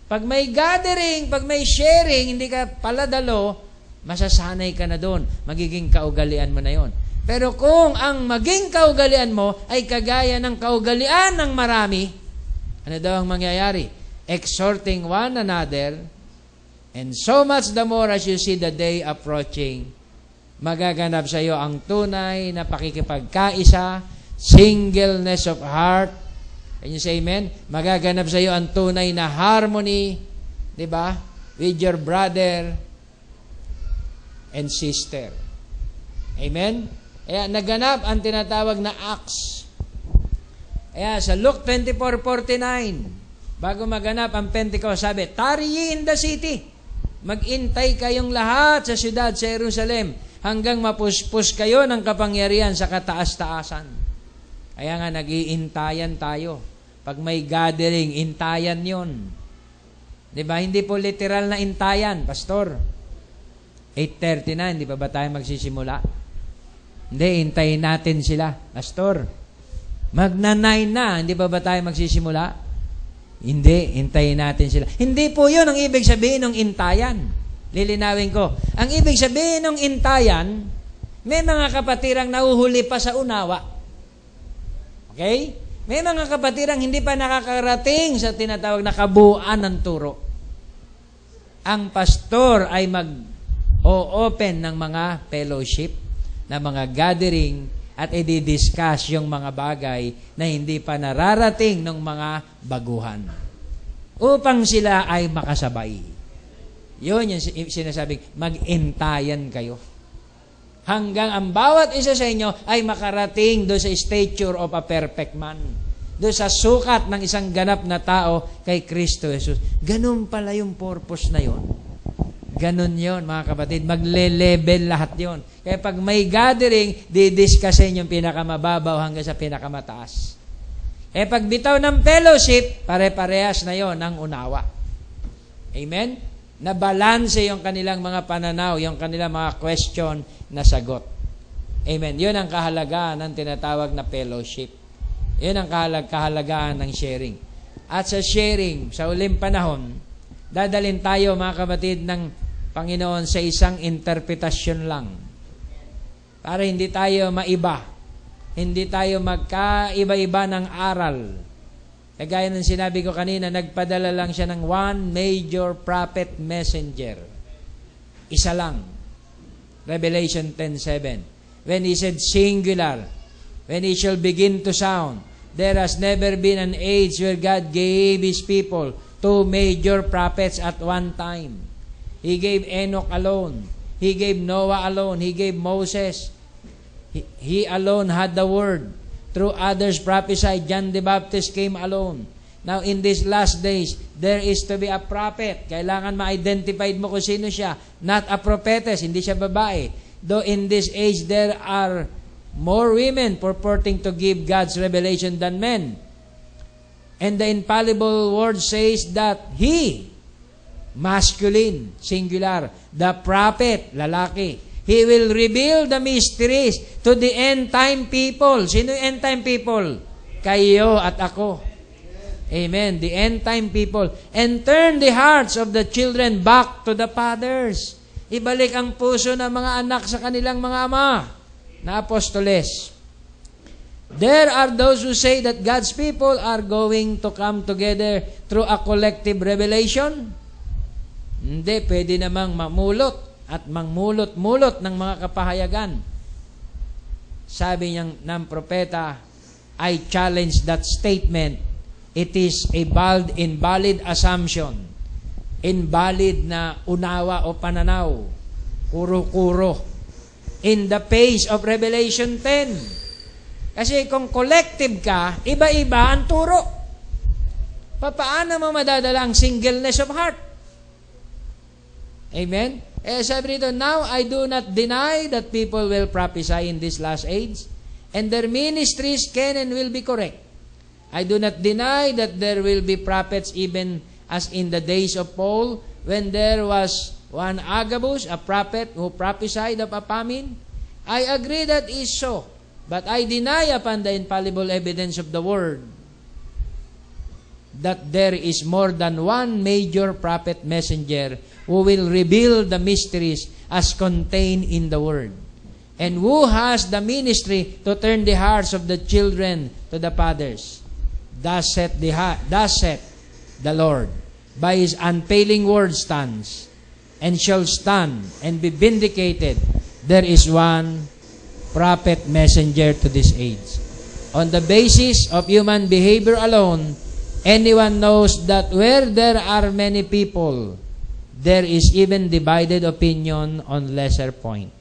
Pag may gathering, pag may sharing, hindi ka paladalo, masasanay ka na doon. Magiging kaugalian mo na yun. Pero kung ang maging kaugalian mo ay kagaya ng kaugalian ng marami, ano daw ang mangyayari? Exhorting one another, and so much the more as you see the day approaching, magaganap sa iyo ang tunay na pakikipagkaisa, singleness of heart. Can you say amen? Magaganap sa iyo ang tunay na harmony, di ba? With your brother and sister. Amen? Kaya naganap ang tinatawag na acts. Kaya sa Luke 24:49, bago maganap ang Pentecost, sabi, tarry ye in the city. Mag-intay kayong lahat sa siyudad sa Jerusalem hanggang mapuspos kayo ng kapangyarihan sa kataas-taasan. Kaya nga, nag-iintayan tayo. Pag may gathering, intayan yon. Diba? Hindi po literal na intayan, Pastor. 8:30 na, hindi pa ba tayo magsisimula? Hindi, intayin natin sila, Pastor. Magna-9 na, hindi pa ba tayo magsisimula? Hindi, intayin natin sila. Hindi po yun ang ibig sabihin ng intayan. Lilinawin ko. Ang ibig sabihin ng intayan, may mga kapatirang nahuhuli pa sa unawa. Okay? May mga kapatirang hindi pa nakakarating sa tinatawag na kabuuan ng turo. Ang pastor ay mag-o-open ng mga fellowship, na mga gathering, at i-discuss yung mga bagay na hindi pa nararating ng mga baguhan. Upang sila ay makasabay. Yun yung sinasabing, mag-intayan kayo. Hanggang ang bawat isa sa inyo ay makarating doon sa stature of a perfect man. Doon sa sukat ng isang ganap na tao kay Kristo Jesus. Ganun pala yung purpose na yon. Ganun yon, mga kapatid. Magle-level lahat yon. Kaya pag may gathering, didiscusin yung pinakamababaw hanggang sa pinakamataas. Pag bitaw ng fellowship, pare-parehas na yon ang unawa. Amen? Nabalanse yung kanilang mga pananaw, yung kanilang mga question na sagot. Amen. Yun ang kahalagaan ng tinatawag na fellowship. Yun ang kahalagaan ng sharing. At sa sharing, sa uling panahon, dadalhin tayo, mga kapatid, ng Panginoon sa isang interpretasyon lang. Para hindi tayo maiba. Hindi tayo magkaiba-iba ng aral. Kagaya ng sinabi ko kanina, nagpadala lang siya ng one major prophet messenger. Isa lang. Revelation 10:7. When he said singular, when he shall begin to sound, there has never been an age where God gave His people two major prophets at one time. He gave Enoch alone. He gave Noah alone. He gave Moses. He alone had the word. Through others prophesied. John the Baptist came alone. Now, in these last days, there is to be a prophet. Kailangan ma-identify mo kung sino siya. Not a prophetess. Hindi siya babae. Though in this age, there are more women purporting to give God's revelation than men. And the infallible word says that He, masculine, singular, the prophet, lalaki, He will reveal the mysteries to the end-time people. Sino yung end-time people? Kayo at ako. Amen. The end-time people. And turn the hearts of the children back to the fathers. Ibalik ang puso ng mga anak sa kanilang mga ama na apostoles. There are those who say that God's people are going to come together through a collective revelation. Hindi, pwede namang mamulot at mangmulot-mulot ng mga kapahayagan. Sabi ng propeta, I challenge that statement. It is a invalid assumption. Invalid na unawa o pananaw. Kuro-kuro. In the face of Revelation 10. Kasi kung collective ka, iba-iba ang turo. Paano mo madadala ang singleness of heart? Amen? Sabi rito, now I do not deny that people will prophesy in this last age, and their ministries can and will be correct. I do not deny that there will be prophets even as in the days of Paul, when there was one Agabus, a prophet who prophesied of a famine. I agree that is so, but I deny upon the infallible evidence of the word that there is more than one major prophet messenger who will reveal the mysteries as contained in the word, and who has the ministry to turn the hearts of the children to the fathers. Thus saith the Lord, by His unfailing word stands, and shall stand and be vindicated. There is one prophet messenger to this age. On the basis of human behavior alone, anyone knows that where there are many people, there is even divided opinion on lesser point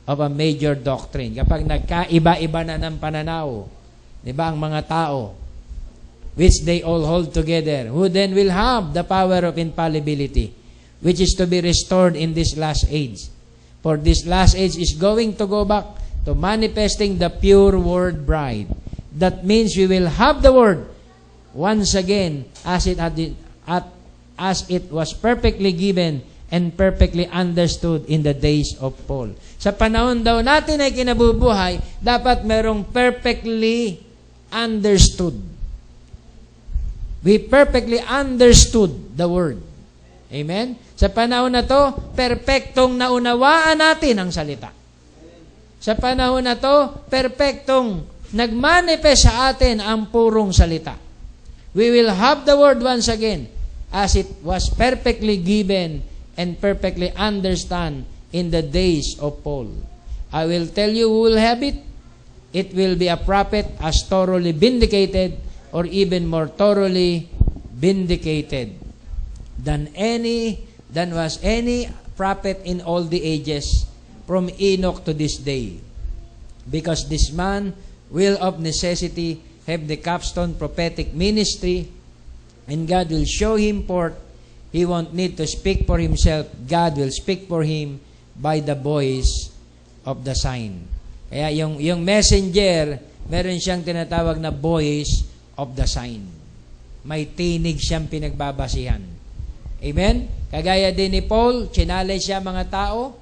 of a major doctrine. Kapag nagkaiba-iba na ng pananaw, di ba, ang mga tao, which they all hold together, who then will have the power of infallibility, which is to be restored in this last age. For this last age is going to go back to manifesting the pure word bride. That means we will have the word once again as it was perfectly given and perfectly understood in the days of Paul. Sa panahon daw natin ay kinabubuhay, dapat merong perfectly understood. We perfectly understood the word. Amen? Sa panahon na to, perpektong naunawaan natin ang salita. Sa panahon na to, perpektong nagmanifest sa atin ang purong salita. We will have the word once again as it was perfectly given and perfectly understand in the days of Paul. I will tell you who will have it. It will be a prophet as thoroughly vindicated or even more thoroughly vindicated than was any prophet in all the ages from Enoch to this day. Because this man will of necessity have the capstone prophetic ministry, and God will show him forth. He won't need to speak for himself. God will speak for him by the voice of the sign. Kaya yung messenger, meron siyang tinatawag na voice of the sign. May tinig siyang pinagbabasihan. Amen? Kagaya din ni Paul, chinallenge siya mga tao.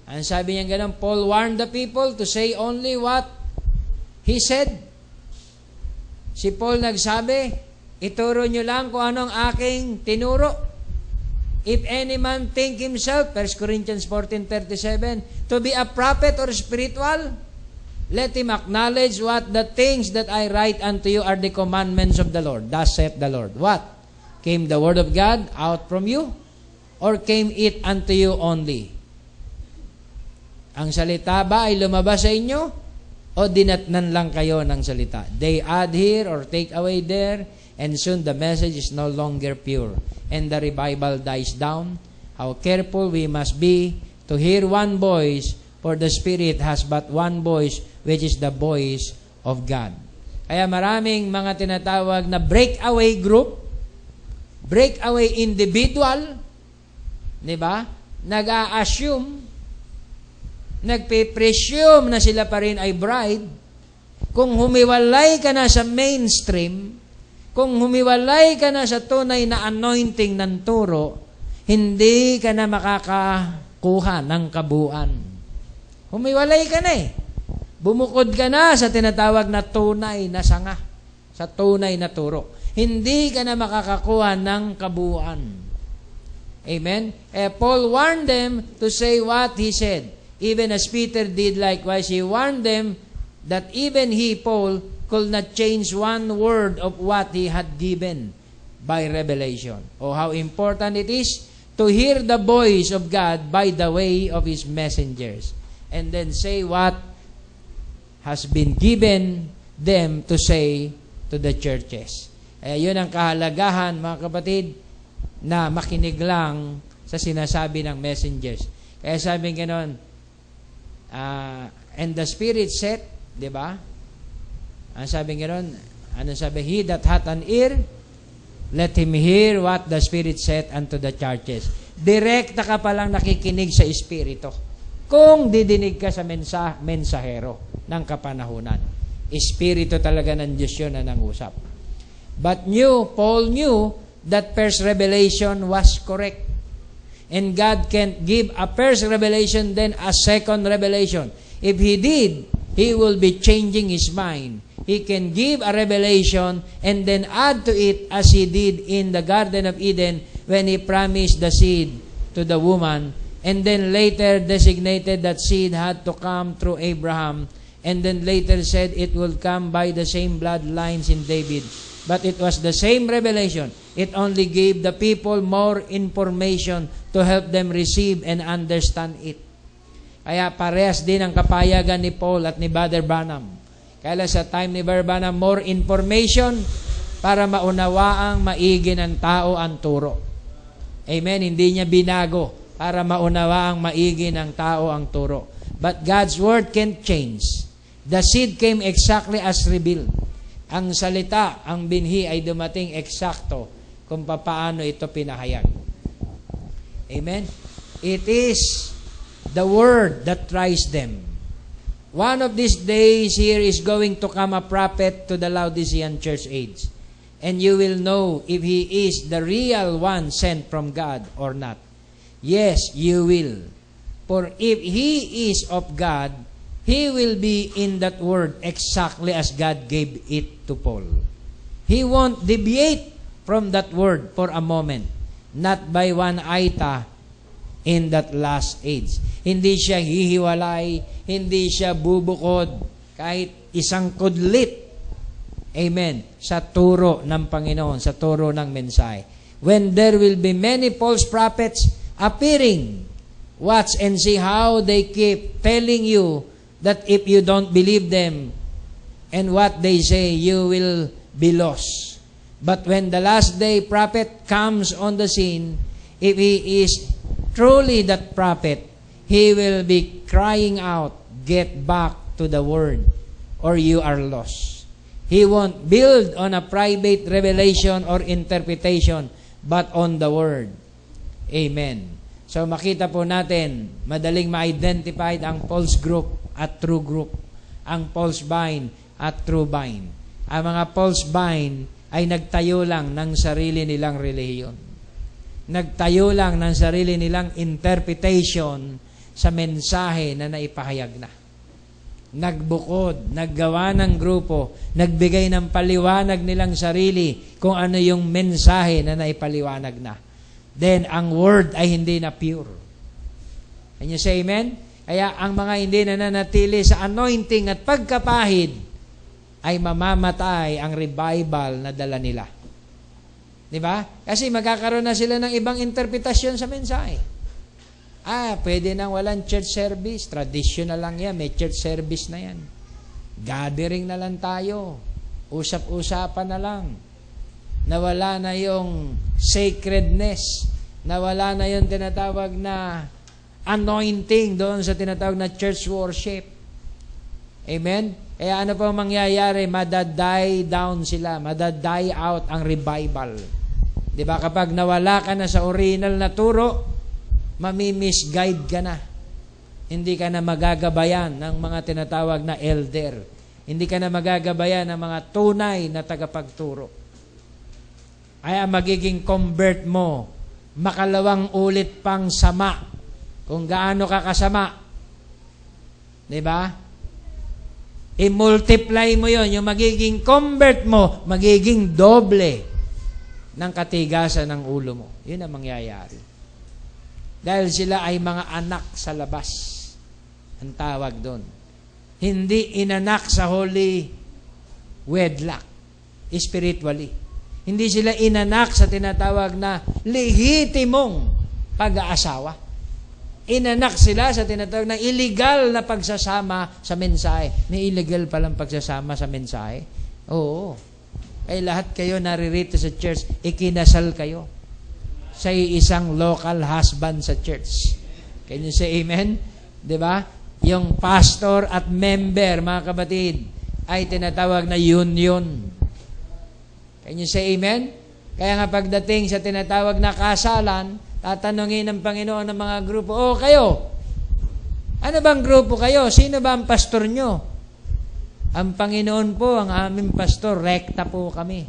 Ang sabi niya ganun, Paul warned the people to say only what he said. Si Paul nagsabi, ituro nyo lang kung anong aking tinuro. If any man think himself, 1 Corinthians 14:37, to be a prophet or spiritual, let him acknowledge what the things that I write unto you are the commandments of the Lord. Thus saith the Lord. What? Came the word of God out from you? Or came it unto you only? Ang salita ba ay lumabas sa inyo? O dinatnan lang kayo ng salita? They add here or take away there, and soon the message is no longer pure, and the revival dies down. How careful we must be to hear one voice, for the Spirit has but one voice, which is the voice of God. Kaya maraming mga tinatawag na breakaway group, breakaway individual, di ba? Nag-a-assume, nagpe-presume na sila pa rin ay bride. Kung humiwalay ka na sa mainstream, kung humiwalay ka na sa tunay na anointing ng turo, hindi ka na makakakuha ng kabuuan. Humiwalay ka na eh. Bumukod ka na sa tinatawag na tunay na sanga, sa tunay na turo. Hindi ka na makakakuha ng kabuuan. Amen? Paul warned them to say what he said. Even as Peter did likewise, he warned them that even he, Paul, could not change one word of what he had given by revelation. Oh, how important it is to hear the voice of God by the way of His messengers, and then say what has been given them to say to the churches. Yun ang kahalagahan, mga kapatid, na makinig lang sa sinasabi ng messengers. Kaya sabi gano'n, and the Spirit said, di ba? Ang sabi gano'n, ano sabi? He that hath an ear, let him hear what the Spirit said unto the churches. Direkta ka palang nakikinig sa Espiritu. Kung didinig ka sa mensahero ng kapanahunan. Espiritu talaga ng Diyos yun na nangusap. But Paul knew that first revelation was correct. And God can't give a first revelation then a second revelation. If He did, He will be changing His mind. He can give a revelation and then add to it as He did in the Garden of Eden when He promised the seed to the woman, and then later designated that seed had to come through Abraham, and then later said it will come by the same bloodlines in David. But it was the same revelation. It only gave the people more information to help them receive and understand it. Kaya parehas din ang kapayagan ni Paul at ni Brother Branham. Kaya sa time ni Brother Branham, more information para maunawaang maigi ng tao ang turo. Amen? Hindi niya binago para maunawaang maigi ng tao ang turo. But God's word can't change. The seed came exactly as revealed. Ang salita, ang binhi ay dumating eksakto kung paano ito pinahayag. Amen? It is the word that tries them. One of these days, here is going to come a prophet to the Laodicean church age. And you will know if he is the real one sent from God or not. Yes, you will. For if he is of God, he will be in that word exactly as God gave it to Paul. He won't deviate from that word for a moment, not by one iota in that last age. Hindi siya hihiwalay, hindi siya bubukod, kahit isang kudlit. Amen. Sa turo ng Panginoon, sa turo ng mensahe. When there will be many false prophets appearing, watch and see how they keep telling you that if you don't believe them and what they say, you will be lost. But when the last day prophet comes on the scene, if he is truly that prophet, he will be crying out, get back to the word, or you are lost. He won't build on a private revelation or interpretation, but on the word. Amen. So makita po natin, madaling ma-identify ang false group at true group, ang false vine at true vine. Ang mga false vine ay nagtayo lang ng sarili nilang relihiyon. Nagtayo lang ng sarili nilang interpretation sa mensahe na naipahayag na. Nagbukod, naggawa ng grupo, nagbigay ng paliwanag nilang sarili kung ano yung mensahe na naipaliwanag na. Then, ang word ay hindi na pure. Can you say amen? Kaya ang mga hindi nananatili sa anointing at pagkapahid ay mamamatay ang revival na dala nila. Di ba? Kasi magkakaroon na sila ng ibang interpretasyon sa mensahe. Pwede nang walang church service. Traditional lang yan. May church service na yan. Gathering na lang tayo. Usap-usapan na lang. Nawala na yung sacredness. Nawala na yung tinatawag na anointing doon sa tinatawag na church worship. Amen? Kaya ano pa mangyayari? Madaday down sila. Madaday out ang revival. Diba? Kapag nawala ka na sa original na turo, mamimisguide ka na. Hindi ka na magagabayan ng mga tinatawag na elder. Hindi ka na magagabayan ng mga tunay na tagapagturo. Kaya magiging convert mo, makalawang ulit pang sama. Kung gaano ka kasama. Diba? I-multiply mo yon, yung magiging convert mo, magiging doble ng katigasan ng ulo mo. Yun ang mangyayari. Dahil sila ay mga anak sa labas. Ang tawag doon. Hindi inanak sa holy wedlock. Spiritually. Hindi sila inanak sa tinatawag na lehitimong pag-aasawa. Inanak sila sa tinatawag na illegal na pagsasama sa mensahe. May illegal palang pagsasama sa mensahe? Oo. Kaya lahat kayo naririto sa church, ikinasal kayo sa isang local husband sa church. Can you say amen? Diba? Yung pastor at member, mga kapatid, ay tinatawag na union. Can you say amen? Kaya nga pagdating sa tinatawag na kasalan, tatanungin ng Panginoon ng mga grupo, kayo, ano bang grupo kayo? Sino ba ang pastor nyo? Ang Panginoon po, ang aming pastor, rekta po kami.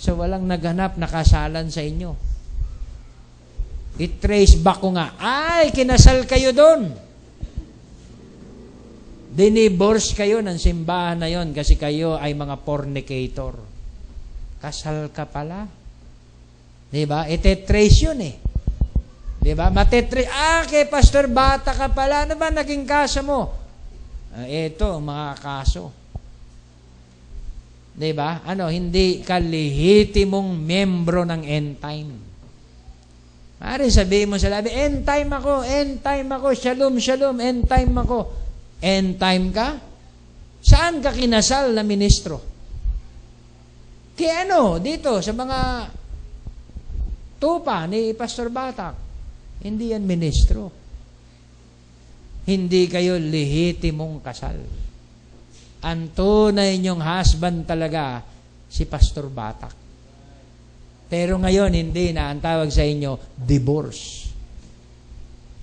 So walang naghanap na kasalan sa inyo. I-trace back ko nga, kinasal kayo doon. Dinivorce kayo ng simbahan na yon kasi kayo ay mga fornicator. Kasal ka pala. Diba? Ite-trace yun eh. Diba? Kay Pastor Bata ka pala. Ano ba naging kaso mo? Ito, mga kaso. Diba? Hindi ka lehitimong membro ng end time. Maaari sabihin mo sa labi, end time ako, shalom, end time ako. End time ka? Saan ka kinasal na ministro? Dito, sa mga tupa ni Pastor Batak. Hindi yan ministro. Hindi kayo lehitimong kasal. Ang tunay niyong husband talaga, si Pastor Batak. Pero ngayon, hindi na. Ang tawag sa inyo, divorce.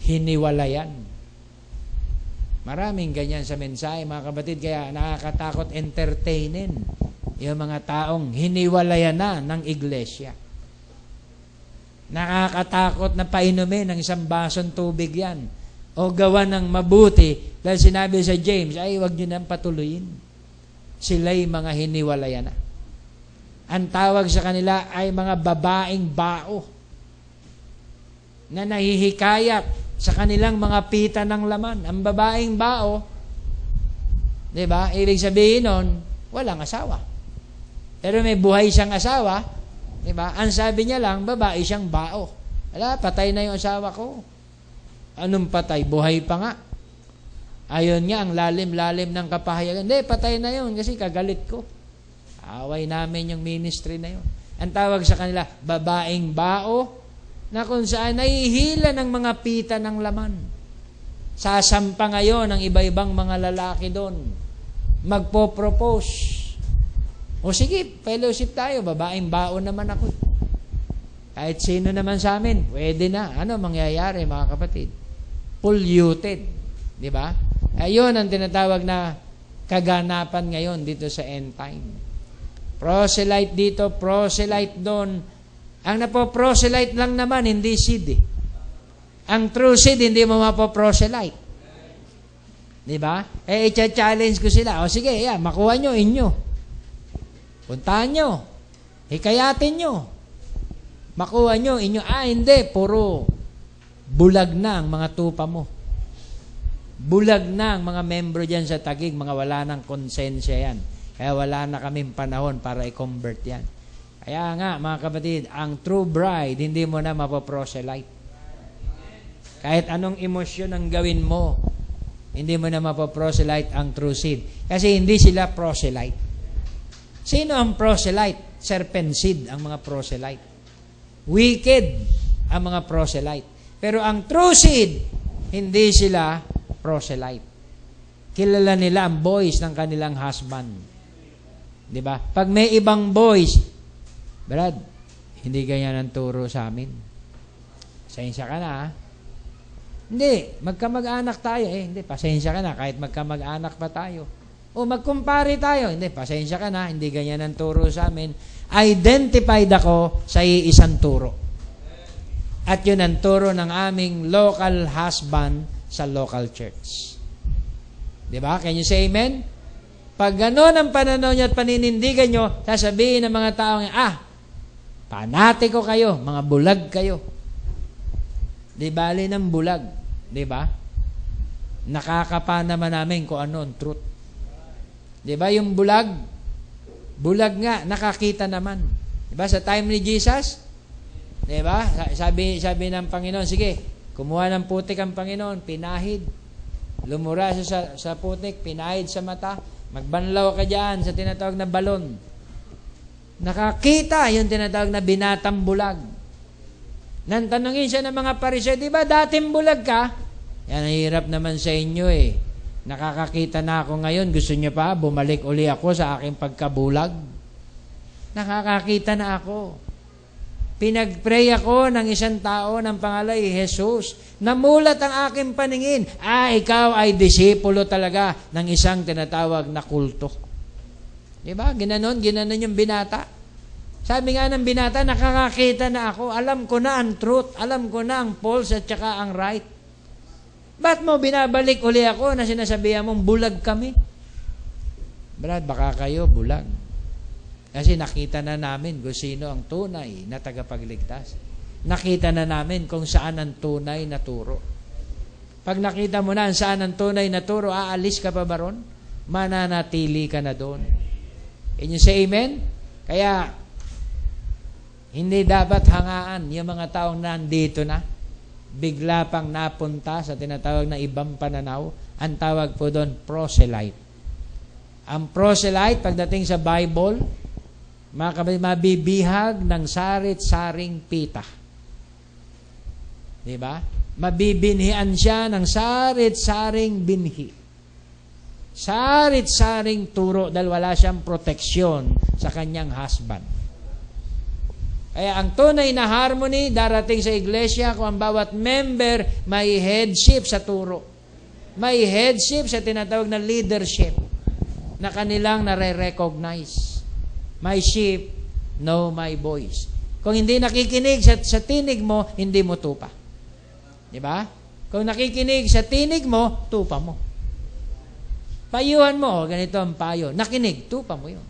Hiniwalayan. Maraming ganyan sa mensahe, mga kapatid, kaya nakakatakot entertainin yung mga taong hiniwalayan na ng iglesia. Nakakatakot na painumin ng isang basong tubig yan o gawa ng mabuti dahil sinabi sa James, ay wag nyo nang patuloyin. Sila'y mga hiniwalayan na. Ang tawag sa kanila ay mga babaeng bao na nahihikayat sa kanilang mga pita ng laman. Ang babaeng bao, di ba? Ibig sabihin nun, walang asawa. Pero may buhay siyang asawa, di ba? Ang sabi niya lang, babae siyang bao. Wala, patay na yung asawa ko. Anong patay? Buhay pa nga. Ayon nga, ang lalim-lalim ng kapahayagan. Hindi, patay na yun kasi kagalit ko. Away namin yung ministry na yun. Ang tawag sa kanila, babaeng bao, na kung saan nahihila ng mga pita ng laman. Sasampa ngayon ang iba-ibang mga lalaki doon. Magpo-propose. O sige, fellowship tayo. Babaeng baon naman ako. Kahit sino naman sa amin, pwede na. Ano mangyayari, mga kapatid? Polluted. Di ba? Ayun ang tinatawag na kaganapan ngayon dito sa end time. Proselyte dito, proselyte doon. Ang napoproselyte lang naman, hindi seed eh. Ang true seed, hindi mo mapoproselyte. Diba? I-challenge ko sila. O sige, makuha nyo, inyo. Puntahan nyo. Hikayatin nyo. Makuha nyo, inyo. Hindi. Puro bulag na ang mga tupa mo. Bulag na ang mga membro dyan sa Taguig. Mga wala ng konsensya yan. Kaya wala na kaming panahon para i-convert yan. Kaya nga, mga kapatid, ang true bride, hindi mo na mapoproselyte. Kahit anong emosyon ang gawin mo, hindi mo na mapoproselyte ang true seed. Kasi hindi sila proselyte. Sino ang proselyte? Serpent seed ang mga proselyte. Wicked ang mga proselyte. Pero ang true seed, hindi sila proselyte. Kilala nila ang voice ng kanilang husband. Diba? Pag may ibang voice, Brad, hindi ganyan ang turo sa amin. Pasensya ka na, ha? Hindi, magkamag-anak tayo. Hindi, pasensya ka na, kahit magkamag-anak pa tayo. O magkumpare tayo. Hindi, pasensya ka na, hindi ganyan ang turo sa amin. Identified ako sa iisang turo. At yun ang turo ng aming local husband sa local church. Diba? Can you say amen? Pag gano'n ang pananaw nyo at paninindigan nyo, sasabihin ng mga taong, panatiko kayo, mga bulag kayo. Di bali ng bulag. Di ba? Nakakapa naman namin kung ano ang truth. Di ba yung bulag? Bulag nga, nakakita naman. Di ba sa time ni Jesus? Di ba? Sabi ng Panginoon, sige, kumuha ng putik ang Panginoon, pinahid. Lumura siya sa putik, pinahid sa mata. Magbanlaw ka dyan sa tinatawag na balon. Nakakita yung tinatawag na binatang bulag. Nantanungin siya ng mga Pariseo, di ba dating bulag ka? Yan, hirap naman sa inyo eh. Nakakakita na ako ngayon, gusto niyo pa, bumalik uli ako sa aking pagkabulag. Nakakakita na ako. Pinag-pray ako ng isang tao ng pangalan ay Jesus. Namulat ang aking paningin. Ikaw ay disipulo talaga ng isang tinatawag na kulto. Diba? Ginanon yung binata. Sabi nga ng binata, nakakakita na ako. Alam ko na ang truth. Alam ko na ang false at saka ang right. Ba't mo binabalik uli ako na sinasabihan mong bulag kami? Brad, baka kayo bulag. Kasi nakita na namin kung sino ang tunay na tagapagligtas. Nakita na namin kung saan ang tunay na turo. Pag nakita mo na saan ang tunay na turo, aalis ka pa ba ron? Mananatili ka na doon. Can you say amen? Kaya, hindi dapat hangaan yung mga taong nandito na, bigla pang napunta sa tinatawag na ibang pananaw. Ang tawag po doon, proselyte. Ang proselyte, pagdating sa Bible, mabibihag ng sarit-saring pita. Diba? Mabibinhian siya ng sarit-saring binhi. Sarit-saring turo dahil wala siyang proteksyon sa kanyang husband. Kaya ang tunay na harmony darating sa iglesia kung ang bawat member may headship sa turo. May headship sa tinatawag na leadership na kanilang nare-recognize. My sheep know my voice. Kung hindi nakikinig sa tinig mo, hindi mo tupa. Di ba? Kung nakikinig sa tinig mo, tupa mo. Payuhan mo, ganito ang payo. Nakinig, tupa mo yun.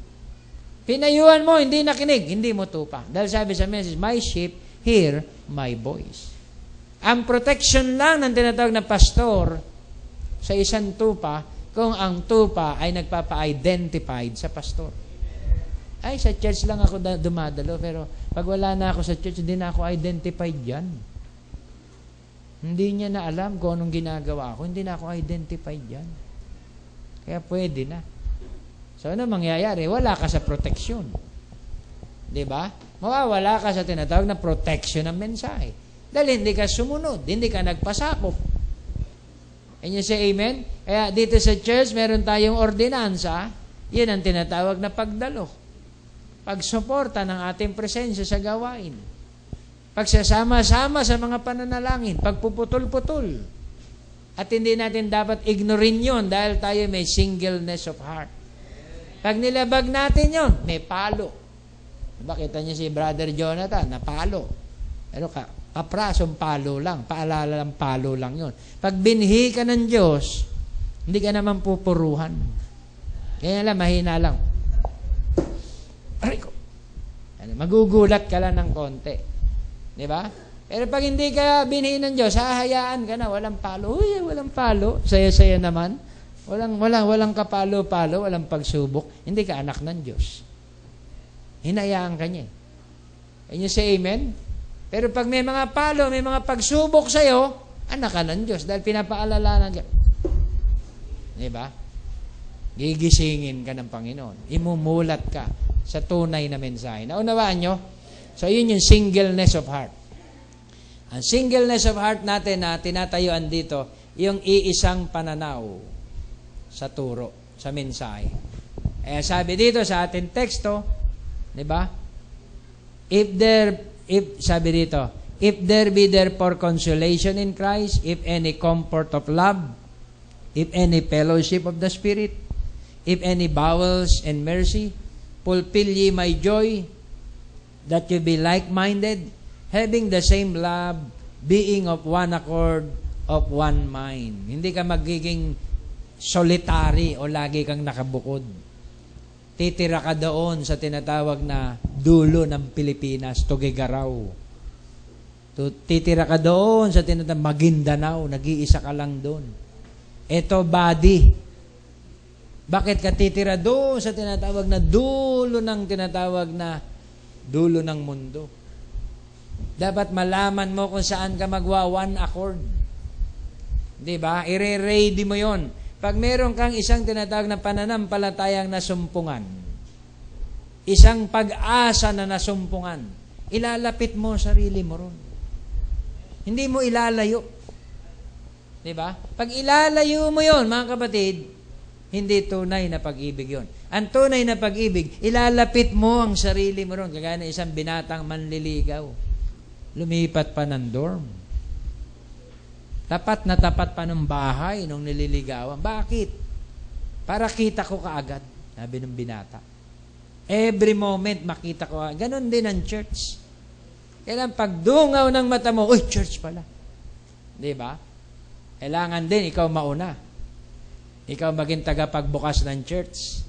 Pinayuhan mo, hindi nakinig, hindi mo tupa. Dahil sabi sa message, my sheep hear my voice. Ang protection lang ng tinatawag na pastor sa isang tupa, kung ang tupa ay nagpapa-identified sa pastor. Ay, sa church lang ako dumadalo, pero pag wala na ako sa church, hindi na ako identified dyan. Hindi niya na alam kung anong ginagawa ko, hindi na ako identified dyan. Kaya pwede na. So, ano mangyayari? Wala ka sa protection. Diba? Mawawala ka sa tinatawag na protection ng mensahe. Dahil hindi ka sumunod, hindi ka nagpasakop. And you say amen? Kaya dito sa church, meron tayong ordinansa, yun ang tinatawag na pagdalo. Pagsuporta ng ating presensya sa gawain. Pagsasama-sama sa mga pananalangin, pagpuputol-putol. At hindi natin dapat ignorin yun dahil tayo may singleness of heart. Pag nilabag natin yon, may palo. Diba, kita niyo si Brother Jonathan, na palo. Pero kaprasong palo lang, paalala lang palo lang yon. Pag binhi ka ng Diyos, hindi ka naman pupuruhan. Kaya lang, mahina lang. Aray ko. Magugulat ka lang ng konti. Diba? Pero pag hindi ka binhi ng Diyos, hahayaan ka na, walang palo. Uy, walang palo. Saya-saya naman. Walang kapalo-palo, walang pagsubok. Hindi ka anak ng Diyos. Hinayaan ka niya. Can you say amen? Pero pag may mga palo, may mga pagsubok sa'yo, anak ka ng Diyos dahil pinapaalala ng Diyos. Diba? Gigisingin ka ng Panginoon. Imumulat ka sa tunay na mensahe. Naunawaan nyo? So, yun yung singleness of heart. Ang singleness of heart natin na tinatayuan dito, yung iisang pananaw sa turo, sa mensahe. Sabi dito sa ating teksto, di ba? If there be therefore consolation in Christ, if any comfort of love, if any fellowship of the Spirit, if any bowels and mercy, fulfill ye my joy, that you be like-minded, having the same love, being of one accord, of one mind. Hindi ka magiging solitary o lagi kang nakabukod. Titira ka doon sa tinatawag na dulo ng Pilipinas, Tuguegarao. Titira ka doon sa tinatawag Maguindanao, nag-iisa ka lang doon. Ito body. Bakit ka titira doon sa tinatawag na dulo ng tinatawag na dulo ng mundo? Dapat malaman mo kung saan ka magwa one accord. Diba? I-ready mo yon. Pag meron kang isang tinatawag na pananampalatayang nasumpungan, isang pag-asa na nasumpungan, ilalapit mo sarili mo ron. Hindi mo ilalayo. Diba? Pag ilalayo mo yon, mga kapatid, hindi tunay na pag-ibig yon. Ang tunay na pag-ibig, ilalapit mo ang sarili mo ron. Kagaya ng isang binatang manliligaw. Lumipat pa ng dorm. Tapat na tapat pa ng bahay nung nililigawan. Bakit? Para kita ko kaagad, sabi ng binata. Every moment makita ko. Ganon din ang church. Kailangan pagdungaw ng mata mo, uy, church pala. Diba? Kailangan din ikaw mauna. Ikaw maging tagapagbukas ng church.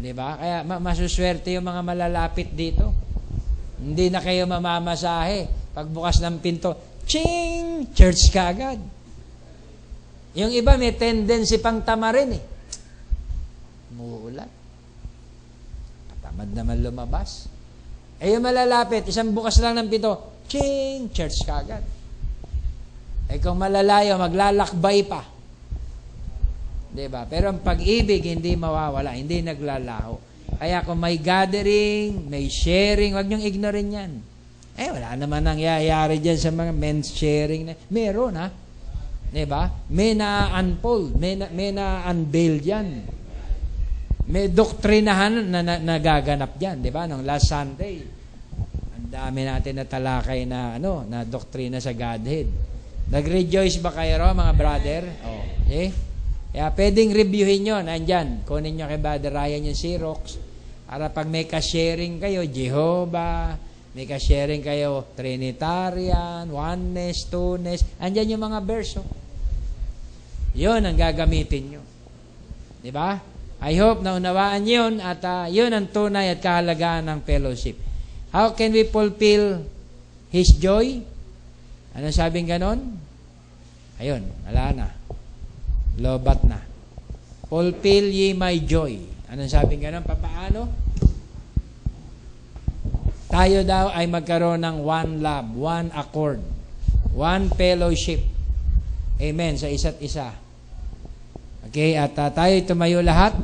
Diba? Kaya masuswerte yung mga malalapit dito. Hindi na kayo mamamasahe. Pagbukas ng pinto, ching! Church ka agad. Yung iba may tendency pang tamarin eh. Muulan. Patamad naman lumabas. Yung malalapit, isang bukas lang ng pinto, ching! Church ka agad. Kung malalayo, maglalakbay pa. Diba? Pero ang pag-ibig hindi mawawala, hindi naglalaho. Kaya kung may gathering, may sharing, huwag niyong ignorin yan. Wala naman nangyayari dyan sa mga men's sharing. Meron, ha? Diba? May na-unfold, may na-unveil dyan. May doktrinahan na nagaganap dyan. Diba? Nung last Sunday, ang dami natin na talakay na, na doktrina sa Godhead. Nag-rejoice ba kayo, mga brother? Oh. Okay? Kaya pwedeng reviewin nyo. Nandyan. Kunin nyo kay Brother Ryan yung Xerox. Para pag may ka-sharing kayo, Jehovah, may ka-sharing kayo, Trinitarian, Oneness, Two-ness. Andyan yung mga verso. Yun ang gagamitin nyo. Diba? I hope na unawaan yun at yun ang tunay at kahalagaan ng fellowship. How can we fulfill His joy? Ano sabing ganon? Ayun, wala na. Lobat na. Fulfill ye my joy. Anong sabing ganon? Papaano? Tayo daw ay magkaroon ng one love, one accord, one fellowship. Amen. Sa isa't isa. Okay, at tayo tumayo lahat.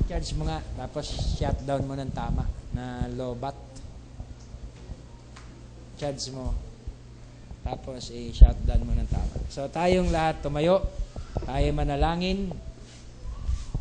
Charge mo nga, tapos shutdown mo ng tama na lobat. Charge mo. Tapos i-shutdown mo ng tama. So tayong lahat tumayo, tayo manalangin.